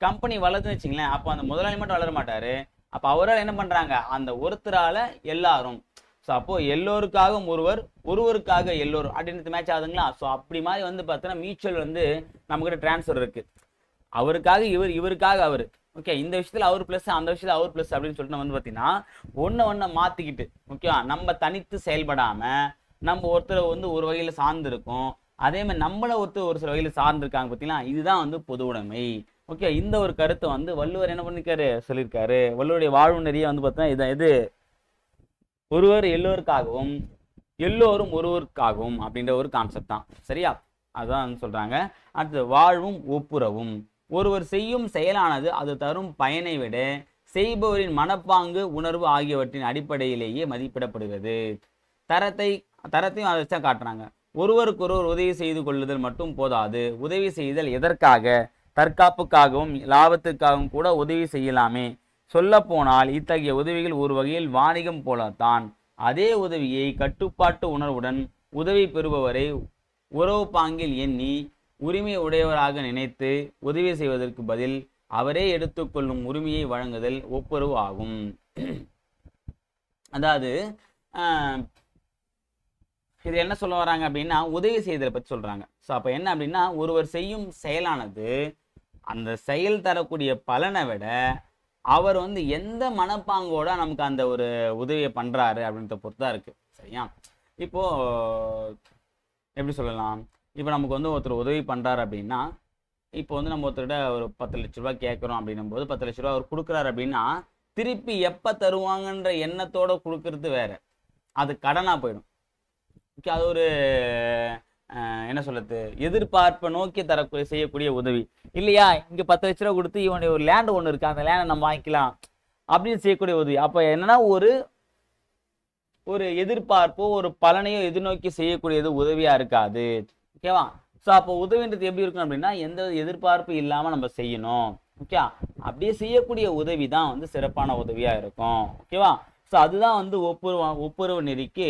[SPEAKER 1] கம்பெனி வளர்த்துன்னு வச்சுங்களேன், அப்போ அந்த முதலாளி மட்டும் வளர மாட்டார். அப்போ அவரால் என்ன பண்ணுறாங்க, அந்த ஒருத்தரால் எல்லாரும். ஸோ அப்போது எல்லோருக்காகவும் ஒருவர், ஒருவருக்காக எல்லோரும் அப்படின்றது மேட்ச் ஆகுதுங்களா. ஸோ அப்படி மாதிரி வந்து பார்த்தீங்கன்னா மியூச்சுவல் வந்து நம்மக்கிட்ட டிரான்ஸ்ஃபர் இருக்குது. அவருக்காக இவர், இவருக்காக அவர். ஓகே. இந்த விஷயத்தில் அவர் ப்ளஸ், அந்த விஷயத்தில் அவர் ப்ளஸ் அப்படின்னு சொல்லிட்டு வந்து பார்த்தீங்கன்னா ஒன்றை மாற்றிக்கிட்டு, ஓகேவா, நம்ம தனித்து செயல்படாமல் நம்ம ஒருத்தரை வந்து ஒரு வகையில் சார்ந்திருக்கோம், அதே மாதிரி நம்மளை ஒருத்தர் ஒரு சில வகையில் சார்ந்திருக்காங்க பார்த்தீங்களா. இதுதான் வந்து பொது உடைமை. ஓகே, இந்த ஒரு கருத்தை வந்து வள்ளுவர் என்ன பண்ணிருக்காரு சொல்லியிருக்காரு. வள்ளுவருடைய வாழ்வு நெறிய வந்து பார்த்தீங்கன்னா இதான் இது ஒருவர் எல்லோருக்காகவும் எல்லோரும் ஒருவருக்காகவும் அப்படின்ற ஒரு கான்செப்ட் தான். சரியா? அதான் சொல்றாங்க. அடுத்து வாழ்வும் ஒப்புரவும். ஒருவர் செய்யும் செயலானது அது தரும் பயனை விட செய்பவரின் மனப்பாங்கு உணர்வு ஆகியவற்றின் அடிப்படையிலேயே மதிப்பிடப்படுகிறது. தரத்தையும் அதை வச்சா காட்டுறாங்க. ஒருவருக்கொருவர் உதவி செய்து கொள்ளுதல் மட்டும் போதாது. உதவி செய்தல் எதற்காக? தற்காப்புக்காகவும் லாபத்துக்காகவும் கூட உதவி செய்யலாமே. சொல்ல போனால் இத்தகைய உதவிகள் ஒரு வகையில் வாணிகம் போலத்தான். அதே உதவியை கட்டுப்பாட்டு உணர்வுடன் உதவி பெறுபவரை உறவு பாங்கில் எண்ணி உரிமை உடையவராக நினைத்து உதவி செய்வதற்கு பதில் அவரே எடுத்துக்கொள்ளும் உரிமையை வழங்குதல் ஒப்புரவு ஆகும். அதாவது இது என்ன சொல்ல வராங்க அப்படின்னா உதவி செய்தலை பற்றி சொல்றாங்க. ஸோ அப்போ என்ன அப்படின்னா ஒருவர் செய்யும் செயலானது அந்த செயல் தரக்கூடிய பலனை விட அவர் வந்து எந்த மனப்பாங்கோட நமக்கு அந்த ஒரு உதவியை பண்றாரு அப்படின்றத பொறுத்து தான் இருக்கு. சரியா? இப்போ எப்படி சொல்லலாம், இப்போ நமக்கு வந்து ஒருத்தர் உதவி பண்றாரு அப்படின்னா, இப்போ வந்து நம்ம ஒருத்தர்கிட்ட ஒரு 10 லட்ச ரூபா கேட்குறோம் அப்படின்னும் போது 10 லட்ச ரூபா அவர் கொடுக்குறாரு அப்படின்னா திருப்பி எப்போ தருவாங்கன்ற எண்ணத்தோட கொடுக்கறது வேற, அது கடனா போயிடும். ஓகே, அது ஒரு என்ன சொல்றது எதிர்பார்ப்பை நோக்கி செய்யக்கூடிய உதவி இல்லையா. இங்க 10 லட்ச ரூபா கொடுத்து இவனுடைய ஒரு லேண்ட் ஒன்று இருக்கு, அந்த லேண்டை நம்ம வாங்கிக்கலாம் அப்படின்னு செய்யக்கூடிய உதவி. அப்ப என்னன்னா ஒரு எதிர்பார்ப்போ ஒரு பலனையோ எதிர்நோக்கி செய்யக்கூடியது உதவியா இருக்காது. ஓகேவா? ஸோ அப்போ உதவின்றது எப்படி இருக்கும் அப்படின்னா எந்த எதிர்பார்ப்பு இல்லாம நம்ம செய்யணும். ஓகே, அப்படியே செய்யக்கூடிய உதவி தான் வந்து சிறப்பான உதவியா இருக்கும். ஓகேவா? ஸோ அதுதான் வந்து ஒப்புரவு நெறிக்கு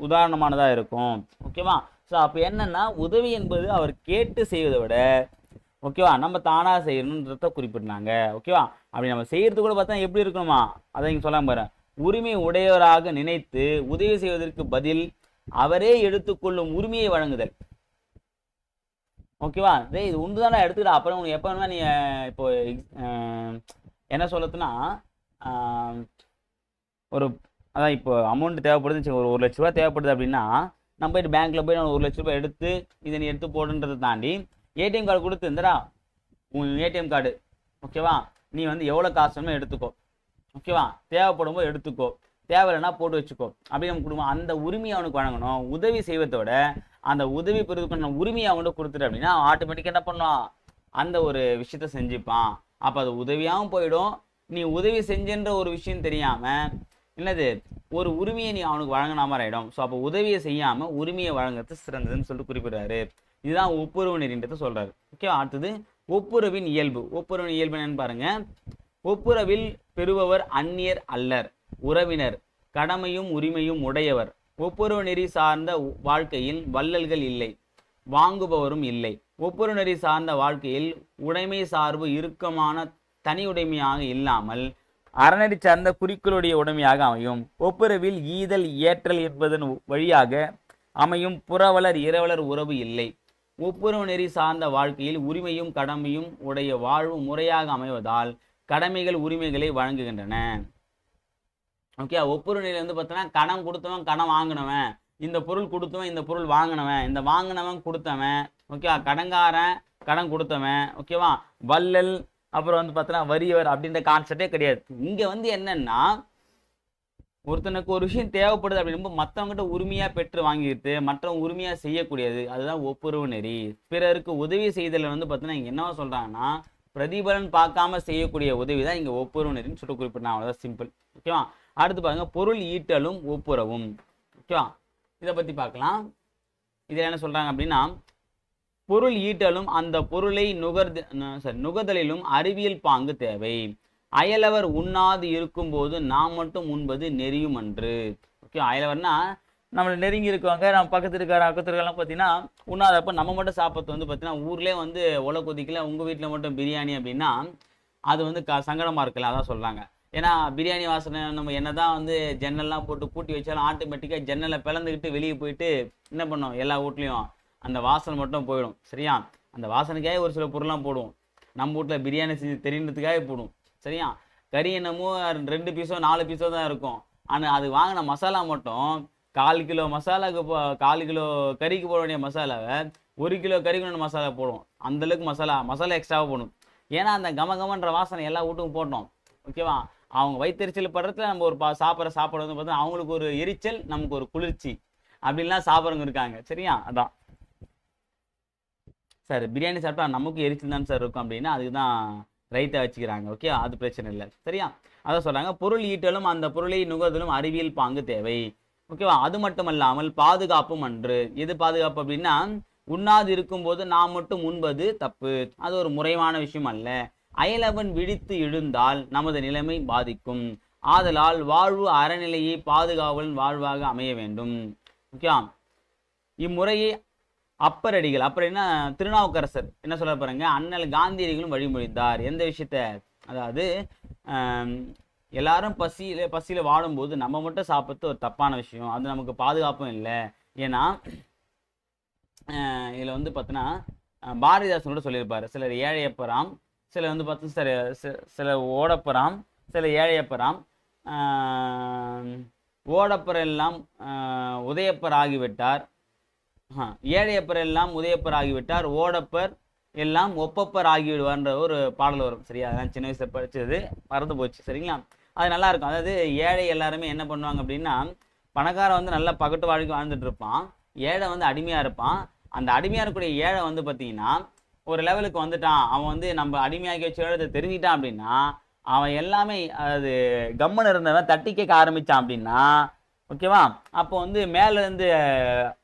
[SPEAKER 1] உதாரணமானதா இருக்கும். ஓகேவா? ஸோ அப்போ என்னன்னா உதவி என்பது அவர் கேட்டு செய்வதை விட ஓகேவா நம்ம தானா செய்யணுன்றத குறிப்பிட்டாங்க. ஓகேவா? அப்படி நம்ம செய்யறது கூட பார்த்தா எப்படி இருக்கணுமா, அதை இங்க சொல்லாம பாரு. உரிமை உடையவராக நினைத்து உதவி செய்வதற்கு பதில் அவரே எடுத்துக்கொள்ளும் உரிமையை வழங்குதல். ஓகேவா? இது உண்டுதானே எடுத்துக்கிட்டா அப்புறம் உனக்கு எப்போ வேணுமா நீ இப்போ என்ன சொல்லத்துனா ஒரு அதான் இப்போ அமௌண்ட் தேவைப்படுதுன்னு ஒரு 1 லட்ச ரூபா தேவைப்படுது அப்படின்னா நம்ம போயிட்டு பேங்க்ல போய் 1 லட்ச ரூபாய் எடுத்து இதை நீ எடுத்து போடுன்றதை தாண்டி ஏடிஎம் கார்டு கொடுத்து இருந்தடா உன் ஏடிஎம் கார்டு ஓகேவா நீ வந்து எவ்வளோ காசு வேணுமோ எடுத்துக்கோ. ஓகேவா? தேவைப்படும் போது எடுத்துக்கோ, தேவையில்லைன்னா போட்டு வச்சுக்கோ அப்படி நம்ம கொடுக்கணும். அந்த உரிமையை அவனுக்கு வழங்கணும். உதவி செய்வதோட அந்த உதவி பெறுவதற்கான உரிமையை அவன்கிட்ட கொடுத்துட்டு அப்படின்னா ஆட்டோமேட்டிக்காக என்ன பண்ணுவான், அந்த ஒரு விஷயத்த செஞ்சுப்பான். அப்போ அது உதவியாகவும் போயிடும். நீ உதவி செஞ்சன்ற ஒரு விஷயம் தெரியாம என்னது ஒரு உரிமையை நீ அவனுக்கு வழங்கின மாதிரி ஆயிடும். ஸோ அப்போ உதவியை செய்யாம உரிமையை வழங்குறது சிறந்ததுன்னு சொல்லிட்டு குறிப்பிடுறாரு. இதுதான் ஒப்புரவு நெறின்றதை சொல்றாரு. ஓகே, அடுத்தது ஒப்புரவின் இயல்பு. ஒப்புரவின் இயல்பு என்னன்னு பாருங்க. ஒப்புரவில் பெறுபவர் அந்நியர் அல்லர், உறவினர், கடமையும் உரிமையும் உடையவர். ஒப்புரவு நெறி சார்ந்த வாழ்க்கையில் வள்ளல்கள் இல்லை, வாங்குபவரும் இல்லை. ஒப்புரவு நெறி சார்ந்த வாழ்க்கையில் உடைமை சார்பு இறுக்கமான தனியுடைமையாக இல்லாமல் அறநெறி சார்ந்த குறிக்கோளுடைய உடைமையாக அமையும். ஒப்புரவில் ஈதல் ஏற்றல் என்பதன் வழியாக அமையும் புறவலர் இரவலர் உறவு இல்லை. ஒப்புரவு நெறி சார்ந்த வாழ்க்கையில் உரிமையும் கடமையும் உடைய வாழ்வு முறையாக அமைவதால் கடமைகள் உரிமைகளை வழங்குகின்றன. ஓகே, ஒப்புரவு நெறி வந்து பார்த்தோன்னா கடன் கொடுத்தவன் கடன் வாங்கினவன், இந்த பொருள் கொடுத்தவன் இந்த பொருள் வாங்கினவன், இந்த வாங்கினவன் கொடுத்தவன், ஓகேவா, கடன்காரன் கடன் கொடுத்தவன், ஓகேவா, வள்ளல், அப்புறம் வந்து பார்த்தோன்னா வறியவர் அப்படின்ற கான்செப்டே கிடையாது. இங்க வந்து என்னன்னா ஒருத்தனுக்கு ஒரு விஷயம் தேவைப்படுது அப்படின்போது மற்றவங்ககிட்ட உரிமையா பெற்று வாங்கிட்டு மற்றவங்க உரிமையா செய்யக்கூடியது அதுதான் ஒப்புரவு நெறி. பிறருக்கு உதவி செய்தல வந்து பார்த்தீங்கன்னா இங்க என்னவா சொல்றாங்கன்னா பிரதிபலன் பார்க்காம செய்யக்கூடிய உதவி தான் இங்க ஒப்புரவு நெறின்னு சொல்லிட்டு குறிப்பிட்டாங்க. அவ்வளவுதான், சிம்பிள். ஓகேவா? அடுத்து பாருங்க பொருள் ஈட்டலும் ஒப்புரவும். ஓகேவா? இதை பத்தி பார்க்கலாம். இதில் என்ன சொல்றாங்க அப்படின்னா பொருள் ஈட்டலும் அந்த பொருளை நுகர்தலிலும் அறிவியல் பாங்கு தேவை. அயலவர் உண்ணாது இருக்கும்போது நாம் மட்டும் உண்பது நெறியும் அன்று. ஓகே, அயலவர்னா நம்மளை நெருங்கி இருக்குவாங்க, நம்ம பக்கத்து இருக்காரு அக்கத்து இருக்கலாம் பார்த்தீங்கன்னா உண்ணாதப்ப நம்ம மட்டும் சாப்பிட்றது வந்து பார்த்தீங்கன்னா ஊர்லேயே வந்து ஒலை கொதிக்கல உங்கள் வீட்டில் மட்டும் பிரியாணி அப்படின்னா அது வந்து சங்கடமாக இருக்கலாம். அதான் சொல்கிறாங்க. ஏன்னா பிரியாணி வாசனை நம்ம என்னதான் வந்து ஜன்னல்லாம் போட்டு பூட்டி வச்சாலும் ஆட்டோமேட்டிக்காக ஜன்னலை பிளந்துக்கிட்டு வெளியே போயிட்டு என்ன பண்ணோம், எல்லா வீட்லேயும் அந்த வாசனை மட்டும் போயிடும். சரியா? அந்த வாசனைக்காக ஒரு சில பொருள்லாம் போடுவோம். நம்ம வீட்டில் பிரியாணி செஞ்சு தெரியுறதுக்காக போடுவோம். சரியா? கறி என்னமோ 2 பீஸோ 4 பீஸோ தான் இருக்கும். ஆனால் அது வாங்கின மசாலா மட்டும் 1/4 கிலோ மசாலாவுக்கு 1/4 கிலோ கறிக்கு போட வேண்டிய மசாலாவை 1 கிலோ கறிக்கு மசாலா போடுவோம். அந்தளவுக்கு மசாலா எக்ஸ்ட்ராவாக போடும். ஏன்னா அந்த கமகமன்ற வாசனை எல்லா வீட்டுக்கும் போட்டோம். ஓகேவா? அவங்க வயிற்றெரிச்சல் படுறதுல நம்ம ஒரு சாப்பிட்ற சாப்பாடு வந்து பார்த்தா அவங்களுக்கு ஒரு எரிச்சல், நமக்கு ஒரு குளிர்ச்சி, அப்படின்லாம் சாப்பிட்றவங்க இருக்காங்க. சரியா? அதான் சார் பிரியாணி சாப்பிட்டா நமக்கு எரிச்சல் தான் சார் இருக்கும் அப்படின்னா அதுக்கு தான் ரைட்டை வச்சுக்கிறாங்க. ஓகே, அது பிரச்சனை இல்லை. சரியா? அதான் சொல்கிறாங்க, பொருள் ஈட்டலும் அந்த பொருளை நுகர்தலும் அறிவியல் பாங்கு தேவை. ஓகேவா? அது மட்டும் இல்லாமல் பாதுகாப்பும் அன்று. எது பாதுகாப்பு அப்படின்னா, உண்ணாது இருக்கும்போது நாம் மட்டும் உண்பது தப்பு, அது ஒரு முறையான விஷயம் அல்ல. அயலவன் விழித்து எழுந்தால் நமது நிலைமை பாதிக்கும். ஆதலால் வாழ்வு அறநிலையை பாதுகாவலன் வாழ்வாக அமைய வேண்டும். ஓகே, இம்முறையை அப்பரடிகள், அப்படின்னா திருநாவுக்கரசர் என்ன சொல்ல பாருங்க, அண்ணல் காந்தியடிகளும் வழிமொழிந்தார். எந்த விஷயத்த? அதாவது எல்லாரும் பசியில வாடும்போது நம்ம மட்டும் சாப்பிட்டு ஒரு தப்பான விஷயம், அது நமக்கு பாதுகாப்பும் இல்லை. ஏன்னா இதில் வந்து பார்த்தீங்கன்னா பாரதிதாசனோட சொல்லியிருப்பாரு, சிலர் ஏழையப்பராம், சிலர் வந்து பார்த்தீங்கன்னா சில ஓடப்பராம், சில ஏழையப்பராம். ஓடப்பர் எல்லாம் உதயப்பர் ஆகிவிட்டார், ஏழையப்பர் எல்லாம் உதயப்பர் ஆகிவிட்டார், ஓடப்பர் எல்லாம் ஒப்பப்பர் ஆகிவிடுவார்ன்ற ஒரு பாடல் வரும். சரியா? அதெல்லாம் சின்ன வயசுல படிச்சது மறந்து போச்சு. சரிங்களா? அது நல்லா இருக்கும். அதாவது ஏழை எல்லாருமே என்ன பண்ணுவாங்க அப்படின்னா, பணக்காரன் வந்து நல்லா பகட்டு வாழ்க்கை வாழ்ந்துட்டு இருப்பான், ஏழை வந்து அடிமையா இருப்பான். அந்த அடிமையா இருக்கக்கூடிய ஏழை வந்து பார்த்தீங்கன்னா ஒரு லெவலுக்கு வந்துட்டான், அவன் வந்து நம்ம அடிமையாக்கி வச்சு எழுத தெரிஞ்சிட்டான் அப்படின்னா, அவன் எல்லாமே அது கம்மன் இருந்தவன் தட்டி கேட்க ஆரம்பிச்சான் அப்படின்னா, ஓகேவா, அப்போ வந்து மேல இருந்து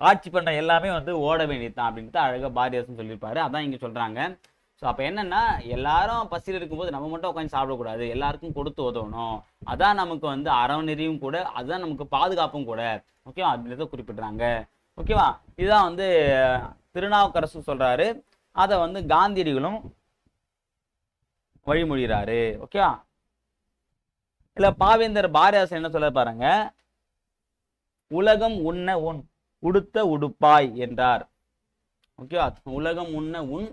[SPEAKER 1] ஆட்சி பண்ற எல்லாமே வந்து ஓட வேண்டியதுதான் அப்படின்ட்டு அழகா பாரதிதாசன் சொல்லியிருப்பாரு. அதான் இங்க சொல்றாங்க. ஸோ அப்போ என்னன்னா, எல்லாரும் பசியில் இருக்கும்போது நம்ம மட்டும் உட்காந்து சாப்பிடக்கூடாது, எல்லாருக்கும் கொடுத்து உதவணும். அதான் நமக்கு வந்து அறநெறியும் கூட, அதுதான் நமக்கு பாதுகாப்பும் கூட. ஓகேவா? அப்படின்றத குறிப்பிடுறாங்க. ஓகேவா? இதுதான் வந்து திருநாவுக்கரசு சொல்றாரு, அதை வந்து காந்தியடிகளும் வழிமொழிகிறாரு. ஓகேவா? இல்ல பாவேந்தர் பாரதிதாசன் என்ன சொல்ல பாருங்க, உலகம் உண்ண உன் உடுத்த உடுப்பாய் என்றார். ஓகேவா? உலகம் உண்ண உன்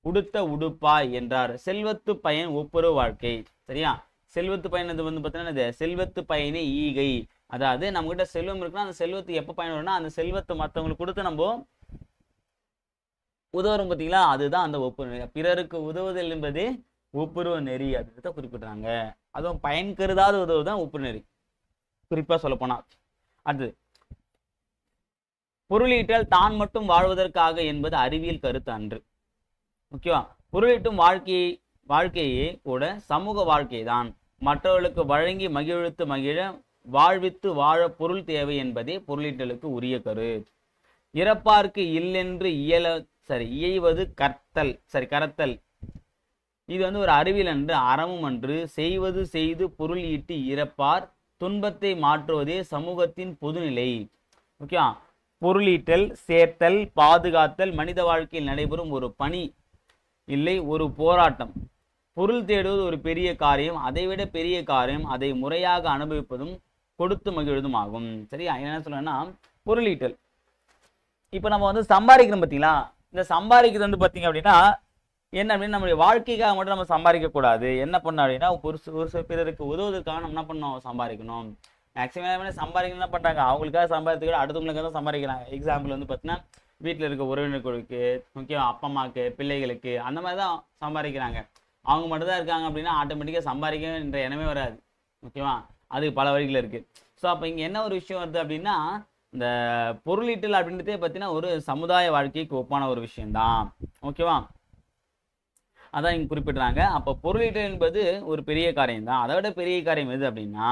[SPEAKER 1] உடுத்த உடுப்பாய் என்றார். செல்வத்து பயன் ஒப்புரு வாழ்க்கை. சரியா? செல்வத்து பயன் இது வந்து பார்த்தீங்கன்னா செல்வத்து பயனே ஈகை. அதாவது நம்ம கிட்ட செல்வம் இருக்குன்னா அந்த செல்வத்துக்கு எப்போ பயன் வரும்னா, அந்த செல்வத்தை மற்றவங்களுக்கு கொடுத்து நம்ம உதவுறோம் பார்த்தீங்களா, அதுதான் அந்த ஒப்புரு நெறி. பிறருக்கு உதவுதல் என்பது ஒப்புருவ நெறி அப்படின்றத குறிப்பிடுறாங்க. அதுவும் பயன் கருதாத உதவுதான் ஒப்புரு நெறி, குறிப்பா சொல்ல போனா. அடுத்தது, பொருளீட்டல் தான் மட்டும் வாழ்வதற்காக என்பது அறிவியல் கருத்து அன்று. ஓகேவா? பொருளீட்டும் வாழ்க்கையே கூட சமூக வாழ்க்கை தான். மற்றவர்களுக்கு வழங்கி மகிழ்வித்து மகிழ வாழ்வித்து வாழ பொருள் தேவை என்பதே பொருளீட்டலுக்கு உரிய கரு. இறப்பார்க்கு இல்லென்று இயைவது கரத்தல். இது வந்து ஒரு அறிவியல் அன்று, அறமும் அன்று. செய்வது செய்து பொருள் ஈட்டி இறப்பார் துன்பத்தை மாற்றுவதே சமூகத்தின் பொதுநிலை. ஓகே, பொருளீட்டல், சேர்த்தல், பாதுகாத்தல் மனித வாழ்க்கையில் நடைபெறும் ஒரு பணி, இல்லை ஒரு போராட்டம். பொருள் தேடுவது ஒரு பெரிய காரியம், அதைவிட பெரிய காரியம் அதை முறையாக அனுபவிப்பதும் கொடுத்து மகிழ்வதும் ஆகும். சரியா? என்ன சொல்றேன்னா, பொருளீட்டல், இப்போ நம்ம வந்து சம்பாதிக்கிறோம் பார்த்தீங்களா, இந்த சம்பாதிக்கிறது வந்து பார்த்தீங்க அப்படின்னா என்ன அப்படின்னா, நம்மளுடைய வாழ்க்கைக்காக மட்டும் நம்ம சம்பாதிக்க கூடாது. என்ன பண்ணோம் அப்படின்னா, ஒரு சில பிறருக்கு உதவுவதற்காக நம்ம என்ன பண்ணோம், சம்பாதிக்கணும். மேக்ஸிமம் சம்பாதிக்கணும் என்ன பண்ணுறாங்க, அவங்களுக்காக சம்பாதிக்க அடுத்தவங்களுக்காக தான் சம்பாதிக்கிறாங்க. எக்ஸாம்பிள் வந்து பார்த்தீங்கன்னா, வீட்டில் இருக்க உறவினர்களுக்கு, முக்கியம் அப்பா அம்மாவுக்கு, பிள்ளைகளுக்கு, அந்த மாதிரி தான் சம்பாதிக்கிறாங்க. அவங்க மட்டும் தான் இருக்காங்க அப்படின்னா ஆட்டோமேட்டிக்காக சம்பாதிக்கன்ற எண்ணமே வராது. ஓகேவா? அதுக்கு பல வழிகள் இருக்குது. ஸோ அப்போ இங்கே என்ன ஒரு விஷயம் வருது அப்படின்னா, இந்த பொருளீட்டல் அப்படின்றதே பார்த்தீங்கன்னா ஒரு சமுதாய வாழ்க்கைக்கு ஒப்பான ஒரு விஷயம்தான். ஓகேவா? அதான் இங்கே குறிப்பிடுறாங்க. அப்போ பொருளீட்டல் என்பது ஒரு பெரிய காரியம் தான். அதை விட பெரிய காரியம் எது அப்படின்னா,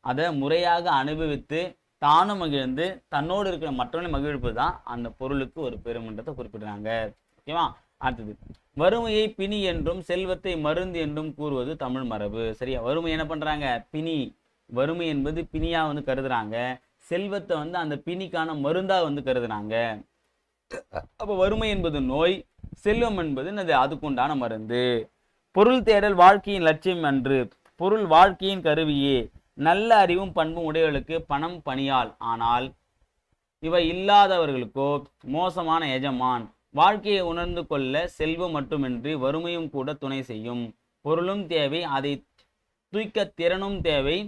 [SPEAKER 1] அதை முறையாக அனுபவித்து தானும் மகிழ்ந்து தன்னோடு இருக்கிற மற்றவர்களையும் மகிழ்ப்பு தான் அந்த பொருளுக்கு ஒரு பெருமன்றத்தை குறிப்பிடுறாங்க. ஓகேவா? அடுத்தது, வறுமையை பிணி என்றும் செல்வத்தை மருந்து என்றும் கூறுவது தமிழ் மரபு. சரியா? வறுமை என்ன பண்றாங்க, பிணி, வறுமை என்பது பிணியா வந்து கருதுறாங்க. செல்வத்தை வந்து அந்த பிணிக்கான மருந்தா வந்து கருதுறாங்க. அப்போ வறுமை என்பது நோய், செல்வம் என்பது அதுக்குண்டான மருந்து. பொருள் தேடல் வாழ்க்கையின் லட்சியம் அன்று, பொருள் வாழ்க்கையின் கருவியே. நல்ல அறிவும் பண்பும் உடையவர்களுக்கு பணம் பணியால், ஆனால் இவை இல்லாதவர்களுக்கோ மோசமான எஜமான். வாழ்க்கையை உணர்ந்து கொள்ள செல்வம் மட்டுமின்றி வறுமையும் கூட துணை செய்யும். பொருளும் தேவை, அதை தூய்க்க திறனும் தேவை.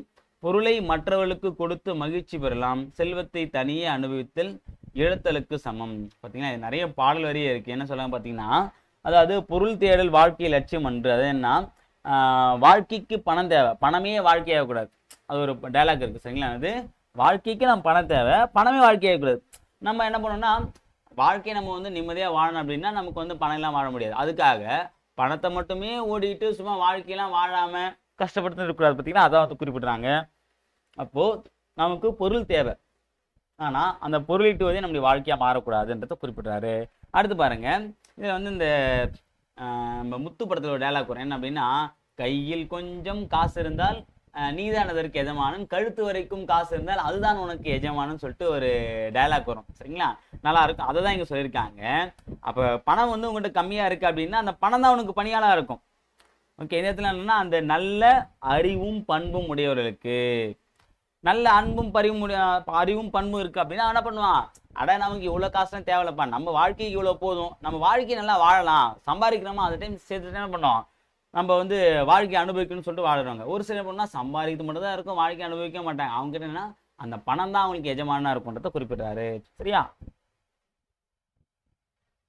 [SPEAKER 1] பொருளை மற்றவர்களுக்கு கொடுத்து மகிழ்ச்சி பெறலாம், செல்வத்தை தனியே அனுபவித்தல் இழத்தலுக்கு சமம். பார்த்தீங்கன்னா இது நிறைய பாடல் வரியே இருக்கு. என்ன சொல்லுவாங்க பார்த்தீங்கன்னா, அதாவது பொருள் தேடல் வாழ்க்கை லட்சியம் அன்று. அது என்ன, வாழ்க்கைக்கு பணம் தேவை, பணமே வாழ்க்கையாகக்கூடாது. அது ஒரு டைலாக் இருக்கு சரிங்களா. அது வாழ்க்கைக்கு நம்ம பணம் தேவை, பணமே வாழ்க்கையாகக்கூடாது. நம்ம என்ன பண்ணோம்னா வாழ்க்கையை நம்ம வந்து நிம்மதியாக வாழணும் அப்படின்னா நமக்கு வந்து பணம் எல்லாம் வாழ முடியாது. அதுக்காக பணத்தை மட்டுமே ஓடிட்டு சும்மா வாழ்க்கையெல்லாம் வாழாம கஷ்டப்பட்டு இருக்கக்கூடாது. பார்த்தீங்கன்னா அதான் வந்து குறிப்பிட்றாங்க. அப்போ நமக்கு பொருள் தேவை, ஆனா அந்த பொருளீட்டுவதே நம்முடைய வாழ்க்கையா மாறக்கூடாதுன்றத குறிப்பிட்றாரு. அடுத்து பாருங்க, இதுல வந்து இந்த நம்ம முத்து படத்துல ஒரு டைலாக் வரும். என்ன அப்படின்னா, கையில் கொஞ்சம் காசு இருந்தால் நீதான் அதற்கு எஜமானன், கழுத்து வரைக்கும் காசு இருந்தால் அதுதான் உனக்கு எஜமானன் சொல்லிட்டு ஒரு டைலாக் வரும் சரிங்களா. நல்லா இருக்கும். அதை தான் இங்க சொல்லியிருக்காங்க. அப்ப பணம் வந்து உங்கள்கிட்ட கம்மியா இருக்கு அப்படின்னா அந்த பணம் தான் உனக்கு பணியாளா இருக்கும். ஓகே, இந்த இடத்துல என்னன்னா, அந்த நல்ல அறிவும் பண்பும் உடையவர்களுக்கு, நல்ல அன்பும் அறிவும் பண்பும் இருக்கு அப்படின்னா என்ன பண்ணுவான், அட நமக்கு இவ்வளவு காசுலாம் தேவையில்லப்பா, நம்ம வாழ்க்கைக்கு இவ்வளவு போதும், நம்ம வாழ்க்கையை நல்லா வாழலாம், சம்பாதிக்கிறோமா அந்த டைம் சேர்த்து என்ன பண்ணோம், நம்ம வந்து வாழ்க்கையை அனுபவிக்கணும்னு சொல்லிட்டு வாழுறாங்க. ஒரு சில பொண்ணா சம்பாதிக்கிறது மட்டும் தான் இருக்கும், வாழ்க்கையை அனுபவிக்க மாட்டாங்க. அவங்க கிட்ட என்னன்னா அந்த பணம் தான் அவங்களுக்கு எஜமானா இருக்கும்ன்றத குறிப்பிட்டாரு சரியா.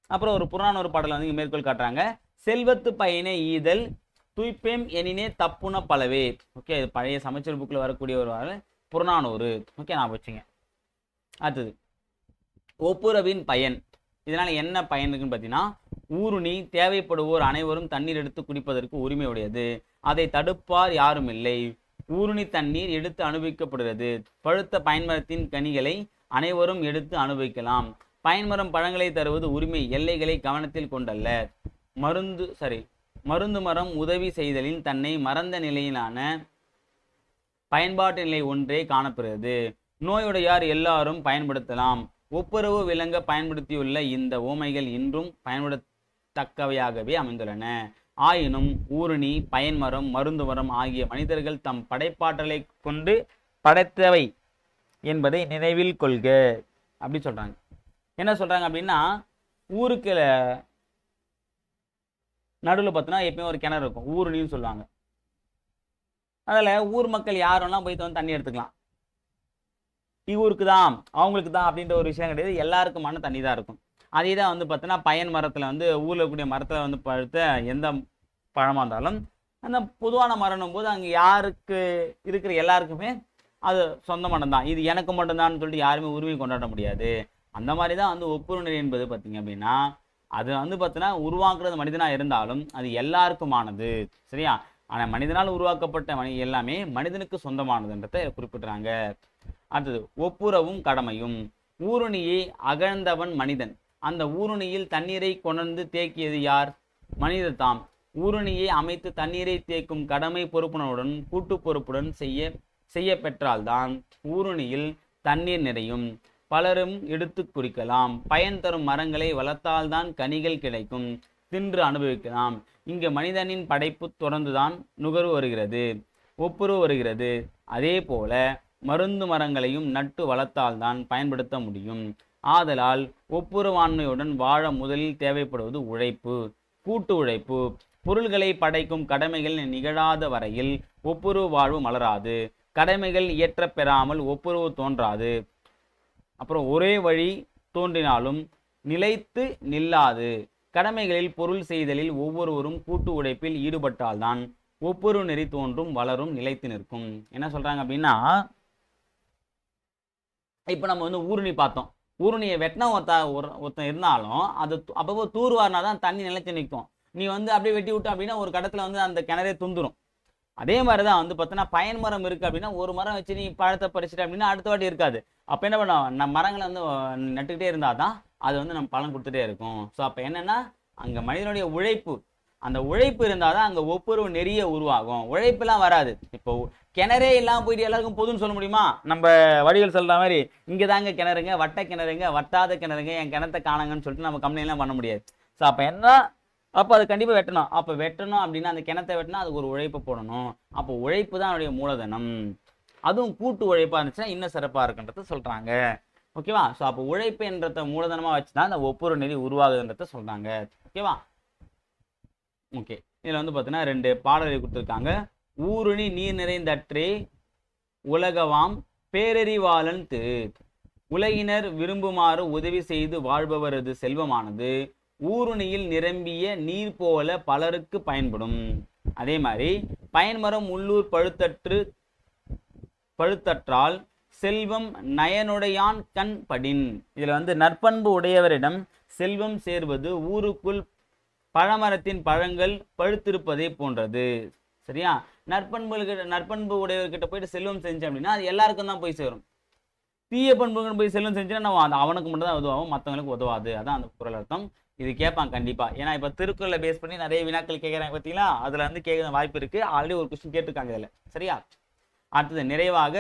[SPEAKER 1] அப்புறம் ஒரு புராண ஒரு பாடல வந்து மேற்கோள் காட்டுறாங்க. செல்வத்து பயனை ஈதல் துய்ப்பேம் எனினே தப்புன பலவே. ஓகே, இது பழைய சமைச்சர் புக்கில் வரக்கூடிய ஒரு புறநானூறு. ஓகே, நான் வச்சுங்க. அடுத்தது ஒப்புரவின் பயன். இதனால என்ன பயன் இருக்குன்னு பார்த்தீங்கன்னா, ஊருணி தேவைப்படுவோர் அனைவரும் தண்ணீர் எடுத்து குடிப்பதற்கு உரிமை உடையது, அதை தடுப்பார் யாரும் இல்லை. ஊருணி தண்ணீர் எடுத்து அனுபவிக்கப்படுகிறது. பழுத்த பயன்மரத்தின் கனிகளை அனைவரும் எடுத்து அனுபவிக்கலாம். பயன்மரம் பழங்களை தருவது உரிமை, எல்லைகளை கவனத்தில் கொண்டல்ல. மருந்து மரம் உதவி செய்தலில் தன்னை மறந்த நிலையிலான பயன்பாட்டு நிலை ஒன்றே காணப்படுகிறது. நோயுடையார் எல்லாரும் பயன்படுத்தலாம். ஒப்புரவு விளங்க பயன்படுத்தியுள்ள இந்த ஓமைகள் இன்றும் பயன்படுத்தக்கவையாகவே அமைந்துள்ளன. ஆயினும் ஊருணி, பயன்மரம், மருந்து மரம் ஆகிய மனிதர்கள் தம் படைப்பாற்றலை கொண்டு படைத்தவை என்பதை நினைவில் கொள்க அப்படி சொல்றாங்க. என்ன சொல்றாங்க அப்படின்னா, ஊருக்கு நடுவில் பார்த்தோன்னா எப்பயும் ஒரு கிணறு இருக்கும், ஊருணின்னு சொல்லுவாங்க. அதில் ஊர் மக்கள் யாரெல்லாம் போய் வந்து தண்ணி எடுத்துக்கலாம். இவருக்கு தான் அவங்களுக்கு தான் அப்படின்ற ஒரு விஷயம் கிடையாது, எல்லாருக்குமான தண்ணி தான் இருக்கும். அதே தான் வந்து பார்த்தோன்னா பயன் மரத்தில் வந்து ஊரில் இருக்கக்கூடிய மரத்தில் வந்து பழுத்த எந்த பழமாக இருந்தாலும் அந்த பொதுவான மரணும் போது அங்கே யாருக்கு இருக்கிற எல்லாருக்குமே அது சொந்தமானது தான், இது எனக்கு மட்டும்தான் சொல்லிட்டு யாருமே உரிமை கொண்டாட முடியாது. அந்த மாதிரி தான் வந்து ஒப்புரவு நிலை என்பது பார்த்தீங்க அப்படின்னா, அது வந்து பார்த்தீங்கன்னா உருவாக்குறது மனிதனாக இருந்தாலும் அது எல்லாருக்குமானது சரியா. ஆனால் மனிதனால் உருவாக்கப்பட்ட எல்லாமே மனிதனுக்கு சொந்தமானதுன்றதை குறிப்பிட்றாங்க. அடுத்தது ஒப்புரவும் கடமையும். ஊருணியை அகழ்ந்தவன் மனிதன், அந்த ஊருணியில் தண்ணீரை கொணர்ந்து தேக்கியது யார், மனிதர் தாம். ஊருணியை அமைத்து தண்ணீரை தேக்கும் கடமை பொறுப்புணருடன் கூட்டு பொறுப்புடன் செய்ய பெற்றால்தான் ஊருணியில் தண்ணீர் நிறையும். பலரும் எடுத்து குறிக்கலாம். பயன் தரும் மரங்களை வளர்த்தால்தான் கனிகள் கிடைக்கும், தின்று அனுபவிக்கலாம். இங்கு மனிதனின் படைப்பு தொடர்ந்துதான் நுகர்வு வருகிறது, ஒப்புரவு வருகிறது. அதே போல மருந்து மரங்களையும் நட்டு வளர்த்தால்தான் பயன்படுத்த முடியும். ஆதலால் ஒப்புரவாண்மையுடன் வாழ முதலில் தேவைப்படுவது உழைப்பு, கூட்டு உழைப்பு. பொருள்களை படைக்கும் கடமைகள் நிகழாத வரையில் ஒப்புரவு வாழ்வு மலராது. கடமைகள் இயற்ற பெறாமல் ஒப்புரவு தோன்றாது. அப்புறம் ஒரே வழி தோன்றினாலும் நிலைத்து நில்லாது. கடமைகளில் பொருள் செய்தலில் ஒவ்வொருவரும் கூட்டு உழைப்பில் ஈடுபட்டால்தான் ஒப்புரவு நெறி தோன்றும், வளரும், நிலைத்து நிற்கும். என்ன சொல்றாங்க அப்படின்னா, இப்போ நம்ம வந்து ஊருணி பார்த்தோம். ஊருணியை வெட்டினா ஒருத்தன் இருந்தாலும் அது அப்பப்போ தூர்வாரினா தான் தண்ணி நிலைச்சு நிற்கும். நீ வந்து அப்படியே வெட்டி விட்டு அப்படின்னா ஒரு கடத்துல வந்து அந்த கிணறே துந்துரும். அதே மாதிரி தான் வந்து பார்த்தோன்னா பயன் மரம் இருக்குது அப்படின்னா ஒரு மரம் வச்சு நீ பழத்தை பறிச்சுட்டு அப்படின்னா அடுத்த வாட்டி இருக்காது. அப்போ என்ன பண்ணுவோம், நம்ம மரங்களை வந்து நட்டுக்கிட்டே இருந்தால் தான் அது வந்து நம்ம பலன் கொடுத்துட்டே இருக்கும். ஸோ அப்போ என்னென்னா அங்கே மனிதனுடைய உழைப்பு, அந்த உழைப்பு இருந்தால் தான் அங்கே ஒப்புரவு நெறிய உருவாகும். உழைப்பெல்லாம் வராது. இப்போ கிணறே இல்லாமல் போயிட்டு எல்லாருக்கும் பொதுன்னு சொல்ல முடியுமா? நம்ம வடிகள் சொல்கிற மாதிரி இங்கே தாங்க கிணறுங்க, வட்ட கிணறுங்க, வட்டாத கிணறுங்க, என் கிணத்தை காணுங்கன்னு சொல்லிட்டு நம்ம கம்பெனிலாம் பண்ண முடியாது. ஸோ அப்போ என்ன, அப்போ அது கண்டிப்பாக வெட்டணும். அப்போ வெட்டணும் அப்படின்னா அந்த கிணத்தை வெட்டினா அதுக்கு ஒரு உழைப்பு போடணும். அப்போ உழைப்பு தான் அவருடைய மூலதனம். அதுவும் கூட்டு உழைப்பாக இருந்துச்சுன்னா இன்னும் சிறப்பாக இருக்குன்றத சொல்கிறாங்க. ஓகேவா? ஸோ அப்போ உழைப்பு என்றத மூலதனமாக வச்சு தான் அந்த ஒப்புரவு நெறி உருவாகுதுன்றத சொல்கிறாங்க. ஓகேவா? ஓகே, இதில் வந்து பார்த்தீங்கன்னா 2 பாடலை கொடுத்துருக்காங்க. ஊருணி நீர் நிறைந்தற்றே உலகவாம் பேரறிவாளன் திரு. உலகினர் விரும்புமாறு உதவி செய்து வாழ்பவரது செல்வமானது ஊருணியில் நிரம்பிய நீர் போல பலருக்கு பயன்படும். அதே மாதிரி பயன்மரம் உள்ளூர் பழுத்தற்றால் செல்வம் நயனுடையான் கண் படின். இதுல வந்து நற்பண்பு உடையவரிடம் செல்வம் சேர்வது ஊருக்குள் பழமரத்தின் பழங்கள் பழுத்திருப்பதை போன்றது. சரியா? நற்பண்பு உடையவர்கிட்ட போயிட்டு செல்வம் செஞ்சேன் அப்படின்னா அது எல்லாருக்கும் தான் போய் சேரும். தீய பண்புகள் போய் செல்வம் செஞ்சுன்னா நம்ம அவனுக்கு மட்டும் தான் உதவாகும், மற்றவங்களுக்கு உதவாது. அதான் அந்த குறள் அர்த்தம். இது கேட்பான் கண்டிப்பா. ஏன்னா இப்ப திருக்குறளை பேஸ் பண்ணி நிறைய வினாக்கள் கேட்கறாங்க பார்த்தீங்களா, அதுல வந்து கேட்க வாய்ப்பு இருக்கு. ஆல்ரெடி ஒரு கொஸ்டின் கேட்டிருக்காங்க இதுல. சரியா? அடுத்தது நிறைவாக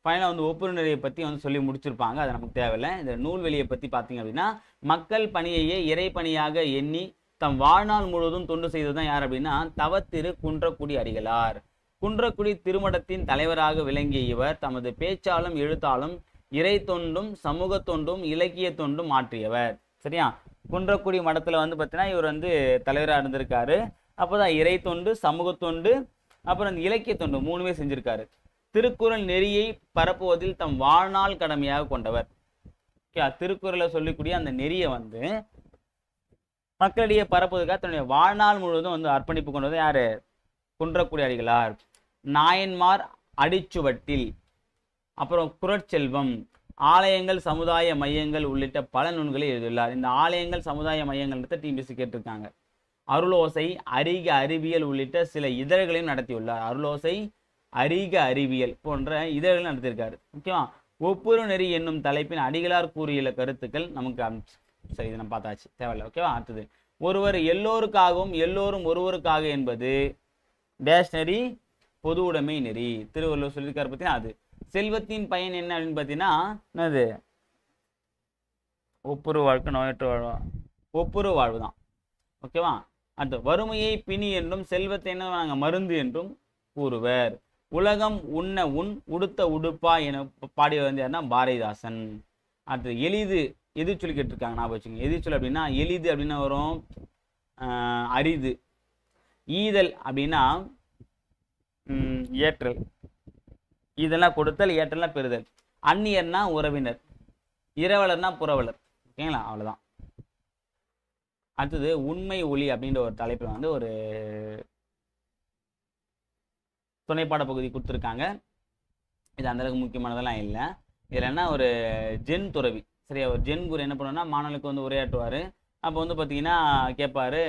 [SPEAKER 1] ஃபைனலாக வந்து ஒப்புரு நிறையை பற்றி வந்து சொல்லி முடிச்சிருப்பாங்க, அது நமக்கு தேவையில்லை. இந்த நூல்வெளியை பற்றி பார்த்தீங்க அப்படின்னா, மக்கள் பணியையே இறை பணியாக எண்ணி தம் வாழ்நாள் முழுவதும் தொண்டு செய்ததுதான் யார் அப்படின்னா தவத்திரு குன்றக்குடி அடிகளார். குன்றக்குடி திருமடத்தின் தலைவராக விளங்கிய இவர் தமது பேச்சாலும் எழுத்தாலும் இறை தொண்டும் சமூக தொண்டும் இலக்கிய தொண்டும் ஆற்றியவர். சரியா? குன்றக்குடி மடத்துல வந்து பார்த்தீங்கன்னா இவர் வந்து தலைவராக இருந்திருக்காரு. அப்போதான் இறை தொண்டு, சமூக தொண்டு, அப்புறம் இந்த இலக்கிய தொண்டு மூணுமே செஞ்சிருக்காரு. திருக்குறள் நெறியை பரப்புவதில் தம் வாழ்நாள் கடமையாக கொண்டவர். திருக்குறளை சொல்லக்கூடிய அந்த நெறியை வந்து மக்களிடையே பரப்புவதற்காக தன்னுடைய வாழ்நாள் முழுவதும் வந்து அர்ப்பணிப்பு கொண்டது யாரு? குன்றக்குடி அடிகளார். நாயன்மார் அடிச்சுவட்டில், அப்புறம் குறட்செல்வம், ஆலயங்கள் சமுதாய மையங்கள் உள்ளிட்ட பல நூல்களை எழுதியுள்ளார். இந்த ஆலயங்கள் சமுதாய மையங்கள் டிபிசி கேட்டிருக்காங்க. அருளோசை, அறிக அறிவியல் உள்ளிட்ட சில இதழ்களையும் நடத்தியுள்ளார். அருளோசை, அறிக அறிவியல் போன்ற இதழ்கள் நடத்தியிருக்காரு. முக்கியமா ஒப்புரு நெறி என்னும் தலைப்பின் அடிகளார் கூறியுள்ள கருத்துக்கள் நமக்கு சரி, இதை நம்ம பார்த்தாச்சு, தேவையில்லை. ஓகேவா? அடுத்தது, ஒருவர் எல்லோருக்காகவும் எல்லோரும் ஒருவருக்காக என்பது டேஷ் நெறி, பொது உடைமை நெறி. திருவள்ளுவர் சொல்லியிருக்காரு பார்த்தீங்கன்னா அது. செல்வத்தின் பயன் என்ன அப்படின்னு பார்த்தீங்கன்னா என்னது? ஒப்புரு வாழ்க்கை, நோயற்ற வாழ்வா, ஒப்புரு வாழ்வு தான். ஓகேவா? அடுத்து, வறுமையை பிணி என்றும் செல்வத்தை என்ன நாங்கள் மருந்து என்றும் கூறுவர். உலகம் உண்ண உன் உடுத்த உடுப்பா என பாடியவர் வந்து யாருன்னா பாரதிதாசன். அடுத்து, எளிது எதிர்ச்சொல் கேட்டிருக்காங்க, நான் வச்சுக்கோங்க. எதிர்ச்சொல் அப்படின்னா எளிது அப்படின்னா வரும் அரிது. ஈதல் அப்படின்னா ஏற்றல். இதெல்லாம் கொடுத்தல், ஏற்றல்னா பெறுதல். அந்நியர்னா உறவினர், இரவலர்னா புறவலர். ஓகேங்களா? அவ்வளவுதான். அடுத்தது, உண்மை ஒளி அப்படின்ற ஒரு தலைப்பில் வந்து ஒரு துணைப்பாட பகுதி கொடுத்துருக்காங்க. இது அந்த அளவுக்கு முக்கியமானதெல்லாம் இல்லை. இதில் என்ன, ஒரு ஜென் துறவி, சரியா, ஒரு ஜென் குரு என்ன பண்ணுவோம்னா மாணவர்களுக்கு வந்து உரையாற்றுவார். அப்போ வந்து பார்த்தீங்கன்னா கேட்பாரு,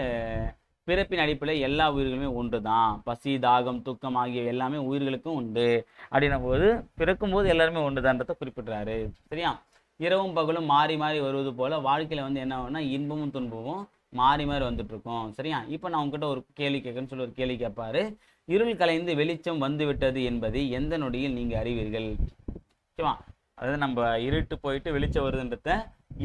[SPEAKER 1] பிறப்பின் அடிப்படையில் எல்லா உயிர்களுமே ஒன்று தான், பசி தாகம் துக்கம் ஆகிய எல்லாமே உயிர்களுக்கும் உண்டு அப்படின்னும் போது பிறக்கும்போது எல்லாருமே ஒன்று தான்றதை குறிப்பிட்றாரு. சரியா? இரவும் பகலும் மாறி மாறி வருவது போல வாழ்க்கையில் வந்து என்ன ஆகும்னா இன்பமும் துன்பமும் மாறி மாறி வந்துட்டு இருக்கோம். சரியா? இப்போ நான் உங்ககிட்ட ஒரு கேள்வி கேட்கறேன்னு சொல்லி ஒரு கேள்வி கேட்பாரு. இருள் கலைந்து வெளிச்சம் வந்து விட்டது என்பதை எந்த நொடியில் நீங்க அறிவீர்கள்? ஓகேவா? அதாவது நம்ம இருட்டு போயிட்டு வெளிச்சம் வருதுன்றத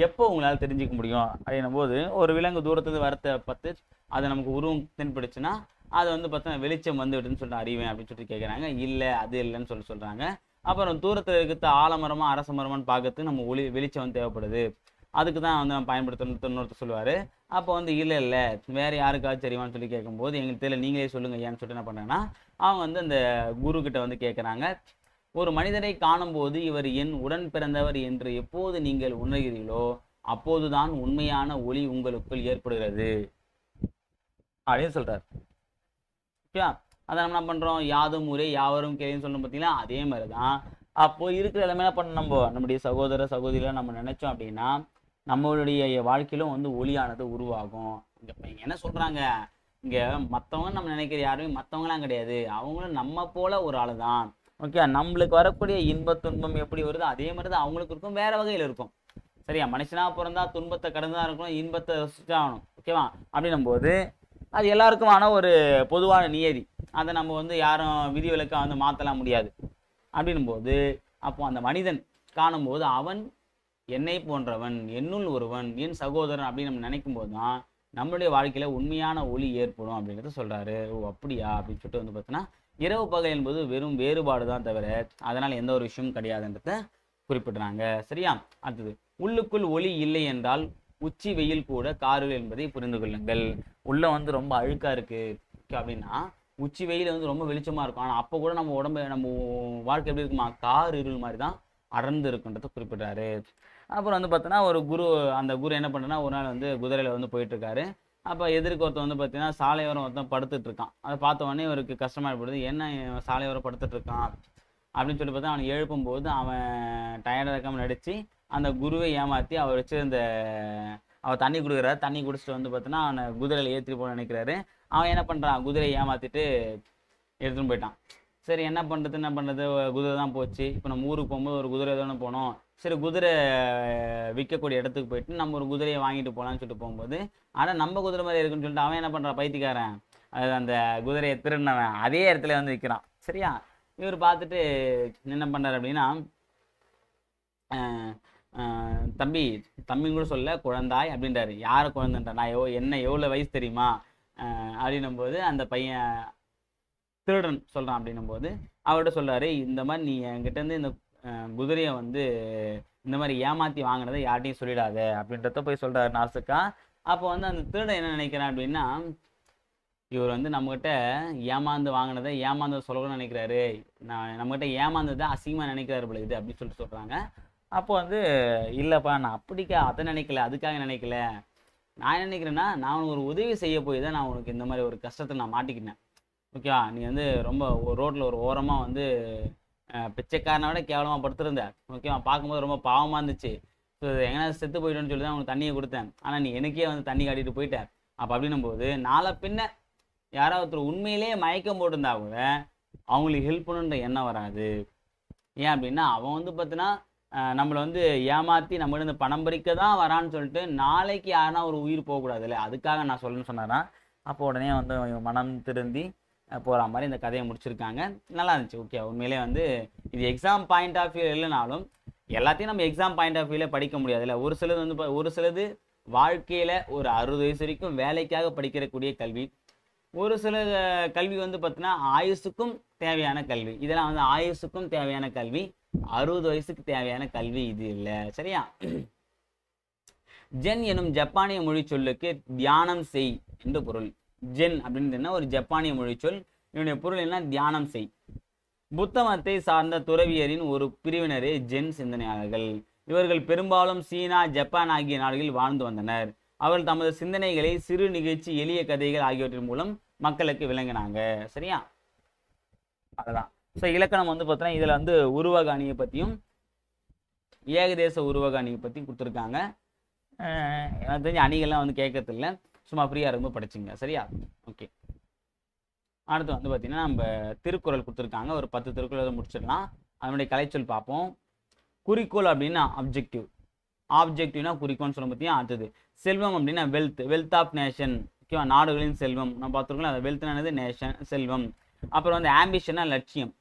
[SPEAKER 1] எப்போ உங்களால் தெரிஞ்சுக்க முடியும் அப்படின்னும் போது, ஒரு விலங்கு தூரத்துலேருந்து வரத்தை பார்த்து அதை நமக்கு உருவம் தென்படுச்சுன்னா அதை வந்து பார்த்தா வெளிச்சம் வந்து விட்டுன்னு சொல்லிட்டு அறிவேன் அப்படின்னு சொல்லிட்டு கேட்குறாங்க. இல்லை, அது இல்லைன்னு சொல்கிறாங்க. அப்புறம் தூரத்தில் இருக்கிற ஆலமரமா அரச மரமான்னு பார்க்கறதுக்கு நம்ம வெளிச்சம் வந்து தேவைப்படுது, அதுக்கு தான் வந்து நம்ம பயன்படுத்தணும்னு சொல்லுவார். அப்போ வந்து இல்லை வேறு யாருக்காச்சும் தெரியுமான்னு சொல்லி கேட்கும்போது, எங்களுக்கு தெரியல, நீங்களே சொல்லுங்க ஏன்னு சொல்லிட்டு என்ன பண்ணுறாங்கன்னா அவங்க வந்து அந்த குரு கிட்ட வந்து கேட்குறாங்க. ஒரு மனிதரை காணும்போது இவர் என் உடன் பிறந்தவர் என்று எப்போது நீங்கள் உணர்கிறீர்களோ அப்போதுதான் உண்மையான ஒளி உங்களுக்குள் ஏற்படுகிறது அப்படின்னு சொல்றாரு. ஓகே, அதை நம்ம என்ன பண்றோம், யாதும் ஊரே யாவரும் கேள்வின்னு சொல்லணும் பார்த்தீங்களா? அதே மாதிரி தான் அப்போ இருக்கிற எல்லாமே என்ன பண்ண, நம்முடைய சகோதர சகோதரிகளை நம்ம நினைச்சோம் அப்படின்னா நம்மளுடைய வாழ்க்கையிலும் வந்து ஒளியானது உருவாகும். இங்க என்ன சொல்றாங்க, இங்க மற்றவங்க நம்ம நினைக்கிற யாருமே மற்றவங்களாம் கிடையாது, அவங்களும் நம்ம போல ஒரு ஆளு தான். ஓகே, நம்மளுக்கு வரக்கூடிய இன்ப துன்பம் எப்படி வருதோ அதே மாதிரி தான் அவங்களுக்கு இருக்கும், வேற வகையில் இருக்கும். சரியா? மனுஷனா பிறந்தா துன்பத்தை கடந்துதான் இருக்கணும், இன்பத்தை ரசிச்சாகணும். ஓகேவா? அப்படின்னும் போது அது எல்லாருக்குமான ஒரு பொதுவான நியதி, அதை நம்ம வந்து யாரும் விதிவிலக்கா வந்து மாற்றலாம் முடியாது. அப்படின்னும் போது அப்போ அந்த மனிதன் காணும்போது அவன் என்னை போன்றவன், என்னுள் ஒருவன், என் சகோதரன் அப்படின்னு நம்ம நினைக்கும் போது தான் நம்மளுடைய வாழ்க்கையில உண்மையான ஒளி ஏற்படும் அப்படிங்கிறத சொல்றாரு. ஓ அப்படியா அப்படின்னு சொல்லிட்டு வந்து பார்த்தீங்கன்னா இரவு பகல் என்பது வெறும் வேறுபாடு தான் தவிர அதனால் எந்த ஒரு விஷயமும் கிடையாதுன்றத குறிப்பிடுறாங்க. சரியா? அடுத்தது, உள்ளுக்குள் ஒளி இல்லை என்றால் உச்சி வெயில் கூட காரில் என்பதை புரிந்து கொள்ளுங்கள். உள்ள வந்து ரொம்ப அழுக்கா இருக்கு அப்படின்னா உச்சி வெயில் வந்து ரொம்ப வெளிச்சமா இருக்கும், ஆனால் அப்போ கூட நம்ம உடம்பு நம்ம வாழ்க்கை எப்படி இருக்குமா, கார் இருள் மாதிரி தான் அடர்ந்து இருக்குன்றத குறிப்பிடுறாரு. அப்புறம் வந்து பார்த்தோன்னா ஒரு குரு, அந்த குரு என்ன பண்ணுறேன்னா ஒரு நாள் வந்து குதிரையில் வந்து போயிட்டுருக்காரு. அப்போ எதிர்க்க ஒருத்தன் வந்து பார்த்தீங்கன்னா சாலையோரம் ஒருத்தன் படுத்துட்டு இருக்கான். அதை பார்த்த உடனே இவருக்கு கஷ்டமாக போடுது, என்ன இவன் சாலையோரம் படுத்துட்டு இருக்கான் அப்படின்னு சொல்லி பார்த்தா அவனை எழுப்பும்போது அவன் டயர்டாக இருக்காமல் நடித்து அந்த குருவை ஏமாற்றி அவர் வச்சிருந்த அவர் தண்ணி குடிக்கிறார். தண்ணி குடிச்சிட்டு வந்து பார்த்தோன்னா அவனை குதிரையில் ஏற்றிட்டு போக நினைக்கிறாரு. அவன் என்ன பண்ணுறான், குதிரையை ஏமாற்றிட்டு எடுத்துன்னு போயிட்டான். சரி என்ன பண்ணுறது, குதிரை தான் போச்சு. இப்போ நம்ம ஊருக்கு போகும்போது ஒரு குதிரை தானே போனோம். சரி குதிரை விற்கக்கூடிய இடத்துக்கு போயிட்டு நம்ம ஒரு குதிரையை வாங்கிட்டு போகலான்னு சொல்லிட்டு போகும்போது, ஆனால் நம்ம குதிரை மாதிரி இருக்குன்னு சொல்லிட்டு அவன் என்ன பண்ணுறான், பைத்தியக்காரன், அது அந்த குதிரையை திருடினவன் அதே இடத்துல வந்து விற்கிறான். சரியா, இவர் பார்த்துட்டு என்ன பண்ணுறாரு அப்படின்னா, தம்பி தம்பின்னு கூட சொல்ல, குழந்தாய் அப்படின்றாரு. யாரை குழந்தைன்ற, நான் என்ன எவ்வளோ வயசு தெரியுமா அப்படின்னும் போது அந்த பையன் திருடன் சொல்கிறான். அப்படின்னும் போது அவர்கிட்ட சொல்கிறாரு, இந்த மாதிரி நீ என்கிட்டேருந்து இந்த குதிரையை வந்து இந்த மாதிரி ஏமாற்றி வாங்கினதை யார்ட்டையும் சொல்லிடாத அப்படின்றத போய் சொல்கிறாரு நாசுக்கா. அப்போ வந்து அந்த திருடன் என்ன நினைக்கிறான் அப்படின்னா, இவர் வந்து நம்மகிட்ட ஏமாந்து வாங்கினதை ஏமாந்து சொல்லணும்னு நினைக்கிறாரு, நம்மகிட்ட ஏமாந்ததை அசிங்கமாக நினைக்கிறாரு போல இது அப்படின்னு சொல்லிட்டு சொல்கிறாங்க. அப்போ வந்து இல்லைப்பா நான் அதை நினைக்கல, அதுக்காக நினைக்கல, நான் என்ன நினைக்கிறேன்னா நான் உனக்கு ஒரு உதவி செய்ய போய் தான் நான் உனக்கு இந்த மாதிரி ஒரு கஷ்டத்தை நான் மாட்டிக்கினேன். ஓகேவா, நீ வந்து ரொம்ப ரோட்டில் ஒரு ஓரமாக வந்து பிச்சைக்காரனை விட கேவலமாக படுத்துருந்த. ஓகேவா, பார்க்கும்போது ரொம்ப பாவமாக இருந்துச்சு. ஸோ எங்கன்னா செத்து போயிட்டோன்னு சொல்லி தான் உனக்கு தண்ணியை கொடுத்தேன். ஆனால் நீ எனக்கே வந்து தண்ணி காட்டிட்டு போயிட்டேன். அப்போ அப்படின்னும் போது நாளை பின்ன யாராவது ஒருத்தர் உண்மையிலேயே மயக்கம் போட்டிருந்தா கூட அவங்களுக்கு ஹெல்ப் பண்ணுன்ற எண்ணம் வராது. ஏன் அப்படின்னா அவன் வந்து பார்த்தீங்கன்னா நம்மளை வந்து ஏமாற்றி நம்மகிட்ட இந்த பணம் பறிக்க தான் வரான்னு சொல்லிட்டு நாளைக்கு யாருன்னா ஒரு உயிர் போகக்கூடாதுல்ல, அதுக்காக நான் சொல்லணும்னு சொன்னாரான். அப்போ உடனே வந்து மனம் திருந்தி போகிற மாதிரி இந்த கதையை முடிச்சிருக்காங்க. நல்லா இருந்துச்சு. ஓகே, உண்மையிலே வந்து இது எக்ஸாம் பாயிண்ட் ஆஃப் வியூ இல்லைனாலும் எல்லாத்தையும் நம்ம எக்ஸாம் பாயிண்ட் ஆஃப் வியூவில் படிக்க முடியாதுல்ல. ஒரு சிலது வந்து ஒரு சிலது வாழ்க்கையில் ஒரு 60 வயசு வரைக்கும் வேலைக்காக படிக்கிறக்கூடிய கல்வி, ஒரு சில கல்வி வந்து பார்த்தீங்கன்னா ஆயுசுக்கும் தேவையான கல்வி. இதெல்லாம் வந்து ஆயுசுக்கும் தேவையான கல்வி, 60 வயசுக்கு தேவையான கல்வி இது இல்லை. சரியா, ஜென் எனும் ஜப்பானிய மொழி சொல்லுக்கு தியானம் செய் என்று பொருள். ஜென் அப்படின்னு ஒரு ஜப்பானிய மொழி சொல், இதனுடைய பொருள் என்ன, தியானம் செய். புத்த மதத்தை சார்ந்த துறவியரின் ஒரு பிரிவினரே ஜென் சிந்தனையாளர்கள். இவர்கள் பெரும்பாலும் சீனா, ஜப்பான் ஆகிய நாடுகளில் வாழ்ந்து வந்தனர். அவர்கள் தமது சிந்தனைகளை சிறு நிகழ்ச்சி, எளிய கதைகள் ஆகியவற்றின் மூலம் மக்களுக்கு விளங்கினாங்க. சரியா, அதுதான். ஸோ இலக்கணம் வந்து பார்த்தோன்னா இதில் வந்து உருவக அணியை பற்றியும் ஏகதேச உருவக அணியை பற்றியும் கொடுத்துருக்காங்க. எனக்கு தெரிஞ்ச அணிகள்லாம் வந்து கேட்கறதில்ல, சும்மா ஃப்ரீயாக இருக்கும்போது படிச்சுங்க. சரியா, ஓகே. அடுத்து வந்து பார்த்தீங்கன்னா நம்ம திருக்குறள் கொடுத்துருக்காங்க, ஒரு 10 திருக்குறள் முடிச்சிடலாம். அதனுடைய கலைச்சொல் பார்ப்போம். குறிக்கோள் அப்படின்னா அப்ஜெக்டிவ், ஆப்ஜெக்டிவ்னா குறிக்கோள்னு சொல்ல பற்றியும். அடுத்தது செல்வம் அப்படின்னா வெல்த் ஆஃப் நேஷன். ஓகேவா, நாடுகளின் செல்வம் நம்ம பார்த்துருக்கோம். அது வெல்த்னானது நேஷன், செல்வம். அப்புறம் வந்து ஆம்பிஷனா லட்சியம்,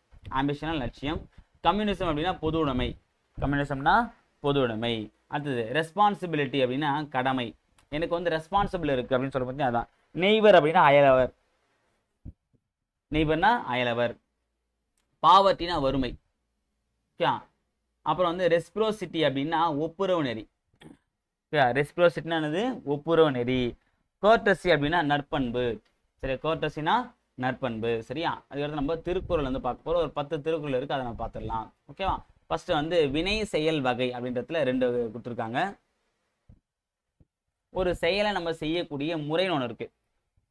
[SPEAKER 1] லட்சியம். கம்யூனிசம் அப்படின்னா பொது உடைமை, கம்யூனிசம்னா பொது உடைமை. அடுத்தது ரெஸ்பான்சிபிலிட்டி அப்படின்னா கடமை, எனக்கு வந்து ரெஸ்பான்சிபிள் இருக்குது அப்படின்னு சொல்ல பற்றி அதான். நெய்பர் அப்படின்னா அயலவர், நெய்பர்னா அயலவர். பாவர்ட்டினா வறுமை. ஓகே, அப்புறம் வந்து ரெஸ்ப்ரோசிட்டி அப்படின்னா ஒப்புரவு நெறி. ஓகே, ரெஸ்ப்ரோசிட்டினானது ஒப்புரவு நெறி. கோர்டசி அப்படின்னா நற்பண்பு. சரி, கோர்டசினா நற்பண்பு. சரியா, அதுக்கடுத்து நம்ம திருக்குறள் வந்து பார்க்க போகிறோம். ஒரு 10 திருக்குறள் இருக்குது, அதை நம்ம பார்த்துடலாம். ஓகேவா, ஃபர்ஸ்ட் வந்து வினை செயல் வகை அப்படின்றதுல 2 கொடுத்துருக்காங்க. ஒரு செயலை நம்ம செய்யக்கூடிய முறைன்னு ஒன்று இருக்குது.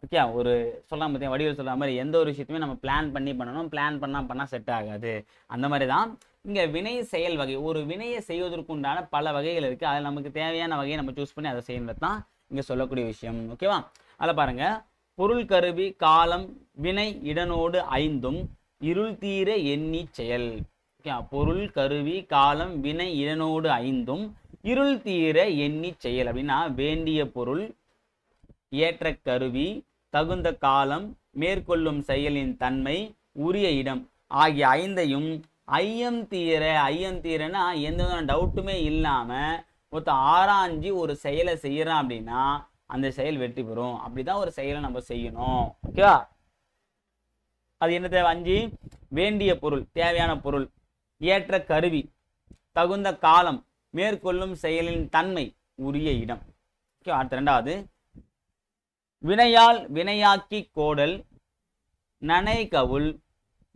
[SPEAKER 1] ஓகே, ஒரு சொல்லலாம் பார்த்தீங்க வடிவில் சொல்கிற மாதிரி எந்த ஒரு விஷயத்தையுமே நம்ம பிளான் பண்ணி பண்ணணும், பிளான் பண்ணால் செட் ஆகாது. அந்த மாதிரி தான் இங்கே வினை செயல் வகை. ஒரு வினையை செய்வதற்குண்டான பல வகைகள் இருக்குது, அதில் நமக்கு தேவையான வகையை நம்ம சூஸ் பண்ணி அதை செய்யறது தான் இங்கே சொல்லக்கூடிய விஷயம். ஓகேவா, அதில் பாருங்கள், பொருள் கருவி காலம் வினை இடனோடு 5 இருள் தீர எண்ணி செயல். ஓகே, பொருள் கருவி காலம் வினை இடனோடு 5 இருள் தீர எண்ணி செயல் அப்படின்னா வேண்டிய பொருள், ஏற்ற கருவி, தகுந்த காலம், மேற்கொள்ளும் செயலின் தன்மை, உரிய இடம் ஆகிய 5ஐயும் ஐயம் தீரனா எந்த விதமான டவுட்டுமே இல்லாமல் மொத்தம் ஆராய்ஞ்சி ஒரு செயலை செய்யறான் அப்படின்னா அந்த செயல் வெற்றி பெறும். அப்படிதான் ஒரு செயலை நம்ம செய்யணும். ஓகேவா, அது என்ன தேவை, 5 வேண்டிய பொருள், தேவையான பொருள், ஏற்ற கருவி, தகுந்த காலம், மேற்கொள்ளும் செயலின் தன்மை, உரிய இடம். ஓகே, அடுத்த 2வது வினையால் வினையாக்கி கோடல் நனை கவுள்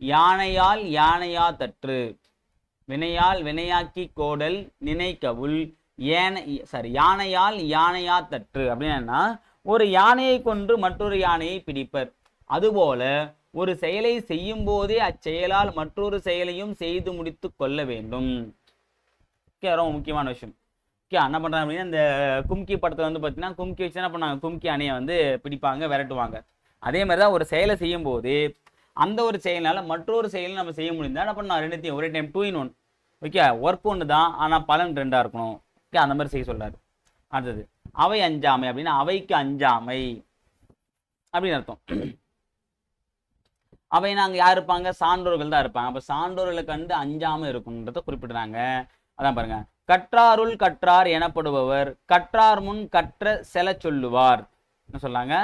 [SPEAKER 1] யானையா தற்று. வினையால் வினையாக்கி கோடல் நினைக்கவுள் யானையால் யானையா தற்று அப்படின்னா ஒரு யானையை கொன்று மற்றொரு யானையை பிடிப்பர். அதுபோல ஒரு செயலை செய்யும் போதே அச்செயலால் மற்றொரு செயலையும் செய்து முடித்து கொள்ள வேண்டும். ரொம்ப முக்கியமான விஷயம். என்ன பண்றாங்க அப்படின்னா, இந்த கும்கி படத்துல வந்து பார்த்தீங்கன்னா கும்கி வச்சு என்ன பண்ணாங்க, கும்கி அணையை வந்து பிடிப்பாங்க, விரட்டுவாங்க. அதே மாதிரிதான் ஒரு செயலை செய்யும் போது அந்த ஒரு செயல்னால மற்றொரு செயலை நம்ம செய்ய முடியுதா என்ன பண்ணலாம், ரெண்டுத்தையும் ஒரே டைம் 2 in 1. ஓகே, ஒர்க் ஒன்று தான், ஆனால் பலன் 2ஆ இருக்கணும். ஓகே, அந்த மாதிரி செய்ய சொல்றாரு. அடுத்தது அவை அஞ்சாமை அப்படின்னா அவைக்கு அஞ்சாமை அப்படின்னு அர்த்தம். அவை நாங்க யார் இருப்பாங்க, சான்றோர்கள் தான் இருப்பாங்க. அப்ப சான்றோர்களை கண்டு அஞ்சாம இருக்கும்ன்றத குறிப்பிடுறாங்க. அதான் பாருங்க, கற்றாருள் கற்றார் எனப்படுபவர் கற்றார் முன் கற்ற செல சொல்லுவார். என்ன சொல்லாங்க,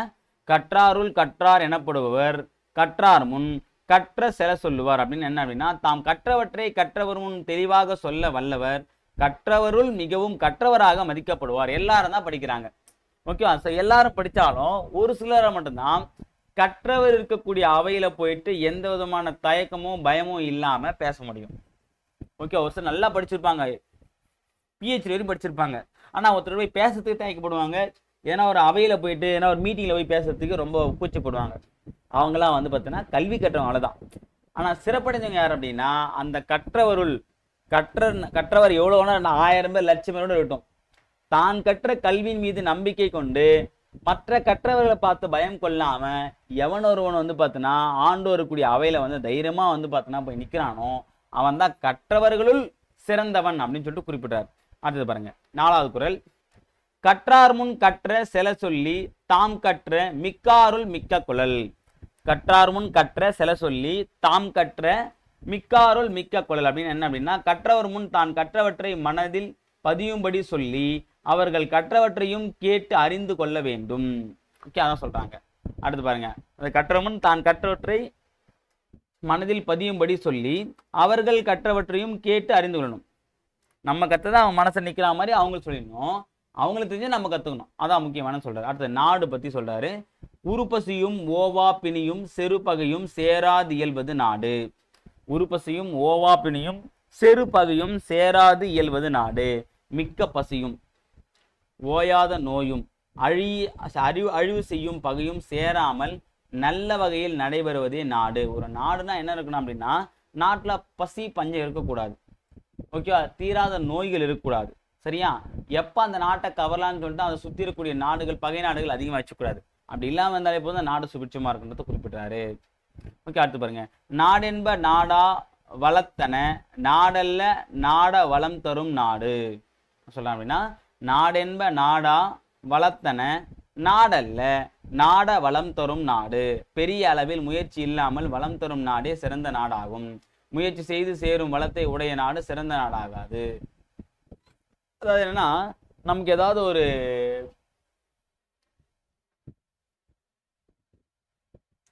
[SPEAKER 1] கற்றாருள் கற்றார் எனப்படுபவர் கற்றார் முன் கற்ற செல சொல்லுவார் அப்படின்னு என்ன அப்படின்னா, தாம் கற்றவற்றை கற்றவர் முன் தெளிவாக சொல்ல வல்லவர் கற்றவருள் மிகவும் கற்றவராக மதிக்கப்படுவார். எல்லாரும் தான் படிக்கிறாங்க. ஓகேவா? எல்லாரும் படித்தாலும் ஒரு சிலரை மட்டும்தான் கற்றவர் இருக்கக்கூடிய அவையில போயிட்டு எந்த விதமான தயக்கமும் பயமும் இல்லாம பேச முடியும். ஓகே, ஒரு சிலர் நல்லா படிச்சிருப்பாங்க, PhD வரைக்கும் படிச்சிருப்பாங்க, ஆனா ஒருத்தர் போய் பேசுறதுக்கு தயக்கப்படுவாங்க. ஏன்னா ஒரு அவையில போயிட்டு ஏன்னா ஒரு மீட்டிங்ல போய் பேசுறதுக்கு ரொம்ப கூச்சப்படுவாங்க. அவங்களாம் வந்து பார்த்தீங்கன்னா கல்வி கற்றவங்க தான். ஆனா சிறப்படைஞ்சவங்க யார் அப்படின்னா, அந்த கற்றவருள் கற்றவர் எவ்வளோ வேணா 1000 பேர் 1,00,000 பேரோட இருக்கட்டும், தான் கற்ற கல்வியின் மீது நம்பிக்கை கொண்டு மற்ற கற்றவர்களை பார்த்து பயம் கொள்ளாம எவன் ஒருவன் வந்து பார்த்தீங்கன்னா ஆண்டோருக்கூடிய அவையில வந்து தைரியமா வந்து பார்த்தீங்கன்னா போய் நிற்கிறானோ அவன் தான் கற்றவர்களுள் சிறந்தவன் அப்படின்னு சொல்லிட்டு குறிப்பிட்டார். அடுத்தது பாருங்க, 4வது குறள். கற்றார் முன் கற்ற செல சொல்லி தாம் கற்ற மிக்காருள் மிக்க குழல். கற்றார் முன் கற்ற செல சொல்லி தாம் கற்ற மிக்காருள் மிக்க குழல் அப்படின்னு என்ன அப்படின்னா, கற்றவர் முன் தான் கற்றவற்றை மனதில் பதியும்படி சொல்லி அவர்கள் கற்றவற்றையும் கேட்டு அறிந்து கொள்ள வேண்டும். ஓகே, அதான் சொல்றாங்க. அடுத்து பாருங்க, அந்த கற்றவர் முன் தான் கற்றவற்றை மனதில் பதியும்படி சொல்லி அவர்கள் கற்றவற்றையும் கேட்டு அறிந்து கொள்ளணும். நம்ம கற்றதை அவன் மனசை நிற்கிற மாதிரி அவங்களுக்கு சொல்லிடணும், அவங்களுக்கு தெரிஞ்சு நம்ம கற்றுக்கணும். அதான் முக்கியமான சொல்றாரு. அடுத்த நாடு பத்தி சொல்றாரு. உருப்பசியும் ஓவா பிணியும் செருப்பகையும் சேராது இயல்வது நாடு. உருப்பசியும் ஓவா பிணியும் செருப்பகையும் சேராது இயல்வது நாடு. மிக்க பசியும் ஓயாத நோயும் அழிவு செய்யும் பகையும் சேராமல் நல்ல வகையில் நடைபெறுவதே நாடு. ஒரு நாடுனா என்ன இருக்கணும் அப்படின்னா, நாட்டுல பசி பஞ்சம் இருக்கக்கூடாது. ஓகேவா? தீராத நோய்கள் இருக்கக்கூடாது. சரியா? எப்ப அந்த நாட்டை கவரலான்னு சொல்லிட்டு அதை சுத்தி இருக்கக்கூடிய நாடுகள் பகை நாடுகள் அதிகமாக வச்சுக்கூடாது. அப்படி இல்லாம இருந்தாலே போதும் நாடு சுபிட்சமா இருக்குன்றத குறிப்பிட்டாரு. ஓகே, அடுத்து பாருங்க. நாடென்ப நாடா வளத்தன நாடல்ல நாட வளம் தரும் நாடு. சொல்லலாம் அப்படின்னா, நாடென்ப நாடா வளத்தன நாடல்ல நாட வளம் தரும் நாடு. பெரிய அளவில் முயற்சி இல்லாமல் வளம் தரும் நாடே சிறந்த நாடாகும். முயற்சி செய்து சேரும் வளத்தை உடைய நாடு சிறந்த நாடாகாது. அதாவது என்னன்னா, நமக்கு ஏதாவது ஒரு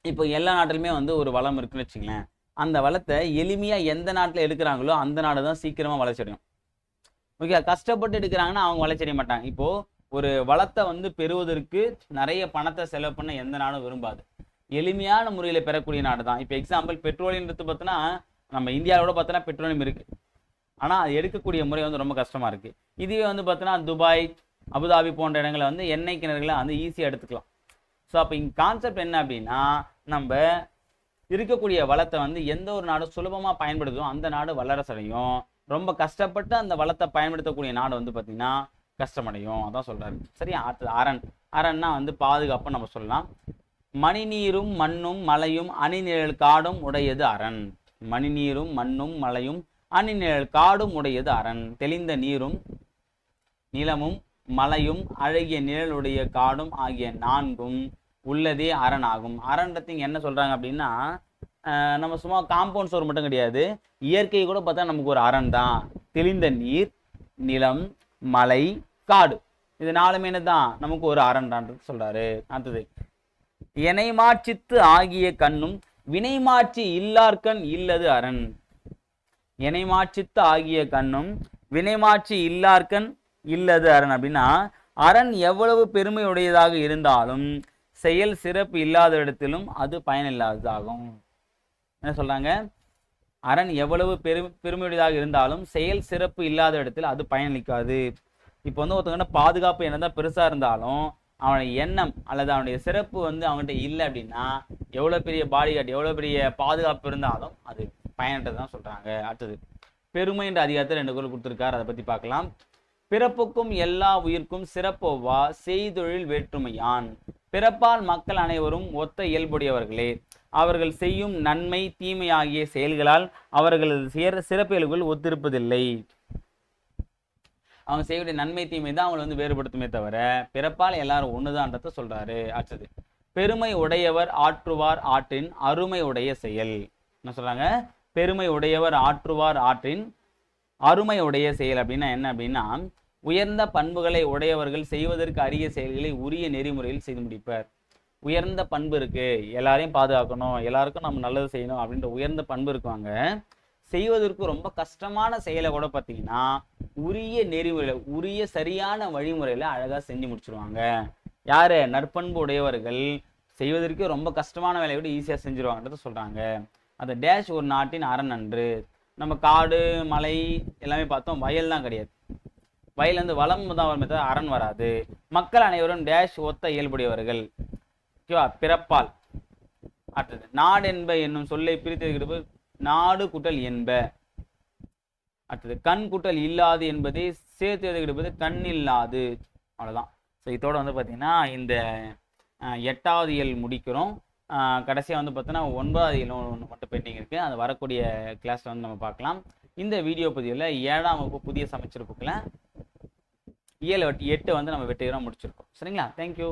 [SPEAKER 1] இப்போ எல்லா நாட்டிலுமே வந்து ஒரு வளம் இருக்குன்னு வச்சுங்களேன், அந்த வளத்தை எளிமையா எந்த நாட்டில் எடுக்கிறாங்களோ அந்த நாடு தான் சீக்கிரமா வளர்ச்சியடையும். ஓகே, கஷ்டப்பட்டு எடுக்கிறாங்கன்னா அவங்க வளர்ச்சியடைய மாட்டாங்க. இப்போ ஒரு வளத்தை வந்து பெறுவதற்கு நிறைய பணத்தை செலவு பண்ண எந்த நாடும் விரும்பாது. எளிமையான முறையில் பெறக்கூடிய நாடு தான். இப்போ எக்ஸாம்பிள் பெட்ரோலியம் எடுத்து பார்த்தோன்னா, நம்ம இந்தியாவோட பார்த்தோன்னா பெட்ரோலியம் இருக்கு, ஆனால் அது எடுக்கக்கூடிய முறை வந்து ரொம்ப கஷ்டமா இருக்கு. இதுவே வந்து பார்த்தோன்னா துபாய், அபுதாபி போன்ற இடங்களை வந்து எண்ணெய் கிணறுகளை வந்து ஈஸியாக எடுத்துக்கலாம். ஸோ அப்போ இங்கே கான்செப்ட் என்ன அப்படின்னா, நம்ம இருக்கக்கூடிய வளத்தை வந்து எந்த ஒரு நாடு சுலபமாக பயன்படுத்தும் அந்த நாடு வல்லரசடையும். ரொம்ப கஷ்டப்பட்டு அந்த வளத்தை பயன்படுத்தக்கூடிய நாடு வந்து பார்த்தீங்கன்னா கஷ்டமடையும். அதான் சொல்றாரு. சரியா? அடுத்தது அரண். அரண்னா வந்து பாதுகாப்பு நம்ம சொல்லலாம். மணிநீரும் மண்ணும் மலையும் அணிநிழல் காடும் உடையது அரண். மணிநீரும் மண்ணும் மலையும் அணிநிழல் காடும் உடையது அரண். தெளிந்த நீரும் நிலமும் மலையும் அழகிய நிழலுடைய காடும் ஆகிய 4ம் உள்ளதே அரண் ஆகும். அரண்றதுக்கு என்ன சொல்றாங்க அப்படின்னா, நம்ம சும்மா காம்பவுண்ட் ஸ்டோர் மட்டும் கிடையாது, இயற்கை கூட பார்த்தா நமக்கு ஒரு அரண் தான். தெளிந்த நீர், நிலம், மலை, காடு, இது 4மே தான் நமக்கு ஒரு அரண்ன்றது சொல்றாரு. அடுத்தது எனைமாட்சித்து ஆகிய கண்ணும் வினைமாட்சி இல்லார்கண் இல்லது அரண். எனைமாட்சித்து ஆகிய கண்ணும் வினைமாட்சி இல்லார்கண் இல்லது அரண் அப்படின்னா, அரண் எவ்வளவு பெருமையுடையதாக இருந்தாலும் செயல் சிறப்பு இல்லாத இடத்திலும் அது பயனில்லாததாகும். என்ன சொல்றாங்க? அரண் எவ்வளவு பெருமையுடையதாக இருந்தாலும் செயல் சிறப்பு இல்லாத இடத்தில் அது பயனளிக்காது. இப்போ வந்து ஒருத்தவங்க பாதுகாப்பு என்னதான் பெருசா இருந்தாலும் அவனுடைய எண்ணம் அல்லது அவனுடைய சிறப்பு வந்து அவன்கிட்ட இல்லை அப்படின்னா எவ்வளவு பெரிய பாடிகார்டு எவ்வளவு பெரிய பாதுகாப்பு இருந்தாலும் அது பயனற்றதான் சொல்றாங்க. அடுத்தது பெருமை என்ற அதிகாரத்தில் 2 குறள் கொடுத்திருக்காரு, அதை பத்தி பார்க்கலாம். பிறப்புக்கும் எல்லா உயிர்க்கும் சிறப்பொவ்வா செய்தொழில் வேற்றுமையான். பிறப்பால் மக்கள் அனைவரும் ஒத்த இயல்புடையவர்களே. அவர்கள் செய்யும் நன்மை தீமை ஆகிய செயல்களால் அவர்களது சிறப்பியல்புகள் ஒத்திருப்பதில்லை. அவங்க செய்யக்கூடிய நன்மை தீமை தான் அவங்களை வந்து வேறுபடுத்துமே தவிர பிறப்பால் எல்லாரும் ஒண்ணுதான்றத சொல்றாரு. அடுத்தது பெருமை உடையவர் ஆற்றுவார் ஆற்றின் அருமை உடைய செயல். என்ன சொல்றாங்க? பெருமை உடையவர் ஆற்றுவார் ஆற்றின் அருமை உடைய செயல் அப்படின்னா என்ன அப்படின்னா, உயர்ந்த பண்புகளை உடையவர்கள் செய்வதற்கு அரிய செயல்களை உரிய நெறிமுறையில் செய்து முடிப்பர். உயர்ந்த பண்பு இருக்கு, எல்லாரையும் பாதுகாக்கணும், எல்லாருக்கும் நம்ம நல்லது செய்யணும் அப்படின்ற உயர்ந்த பண்பு இருக்குவாங்க. செய்வதற்கு ரொம்ப கஷ்டமான செயலை கூட பார்த்தீங்கன்னா உரிய நெறிமுறையில உரிய சரியான வழிமுறையில அழகா செஞ்சு முடிச்சிருவாங்க. யாரு? நற்பண்பு உடையவர்கள் செய்வதற்கு ரொம்ப கஷ்டமான வேலையை விட ஈஸியா செஞ்சிருவாங்கன்றத சொல்றாங்க. அந்த டேஷ் ஒரு நாட்டின் அரண் அன்று. நம்ம காடு மலை எல்லாமே பார்த்தோம், வயல் தான் கிடையாது. வயல் வந்து வளம் தான் வருமே தவிர அரண் வராது. மக்கள் அனைவரும் டேஷ் ஒத்த இயல்புடையவர்கள். ஓகேவா? பிறப்பால். அடுத்தது நாடு என்ப என்னும் சொல்லை பிரித்து நாடு கூட்டல் என்ப. அடுத்தது கண் கூட்டல் இல்லாது என்பதை சேர்த்து எழுதுகிறது கண் இல்லாது. அவ்வளோதான். ஸோ இதோட வந்து பார்த்தீங்கன்னா இந்த 8வது இயல் முடிக்கிறோம். கடைசியாக வந்து பார்த்தீங்கன்னா 9வது இயல் ஒன்று மட்டும் பெண்டிங் இருக்குது. அது வரக்கூடிய கிளாஸில் வந்து நம்ம பார்க்கலாம். இந்த வீடியோ பதிவில் 7ஆம் வகுப்பு புதிய சமச்சீர் புக்கில் இயல் 8 வந்து நம்ம வெற்றிகரமாக முடிச்சிருக்கோம். சரிங்களா? தேங்க்யூ.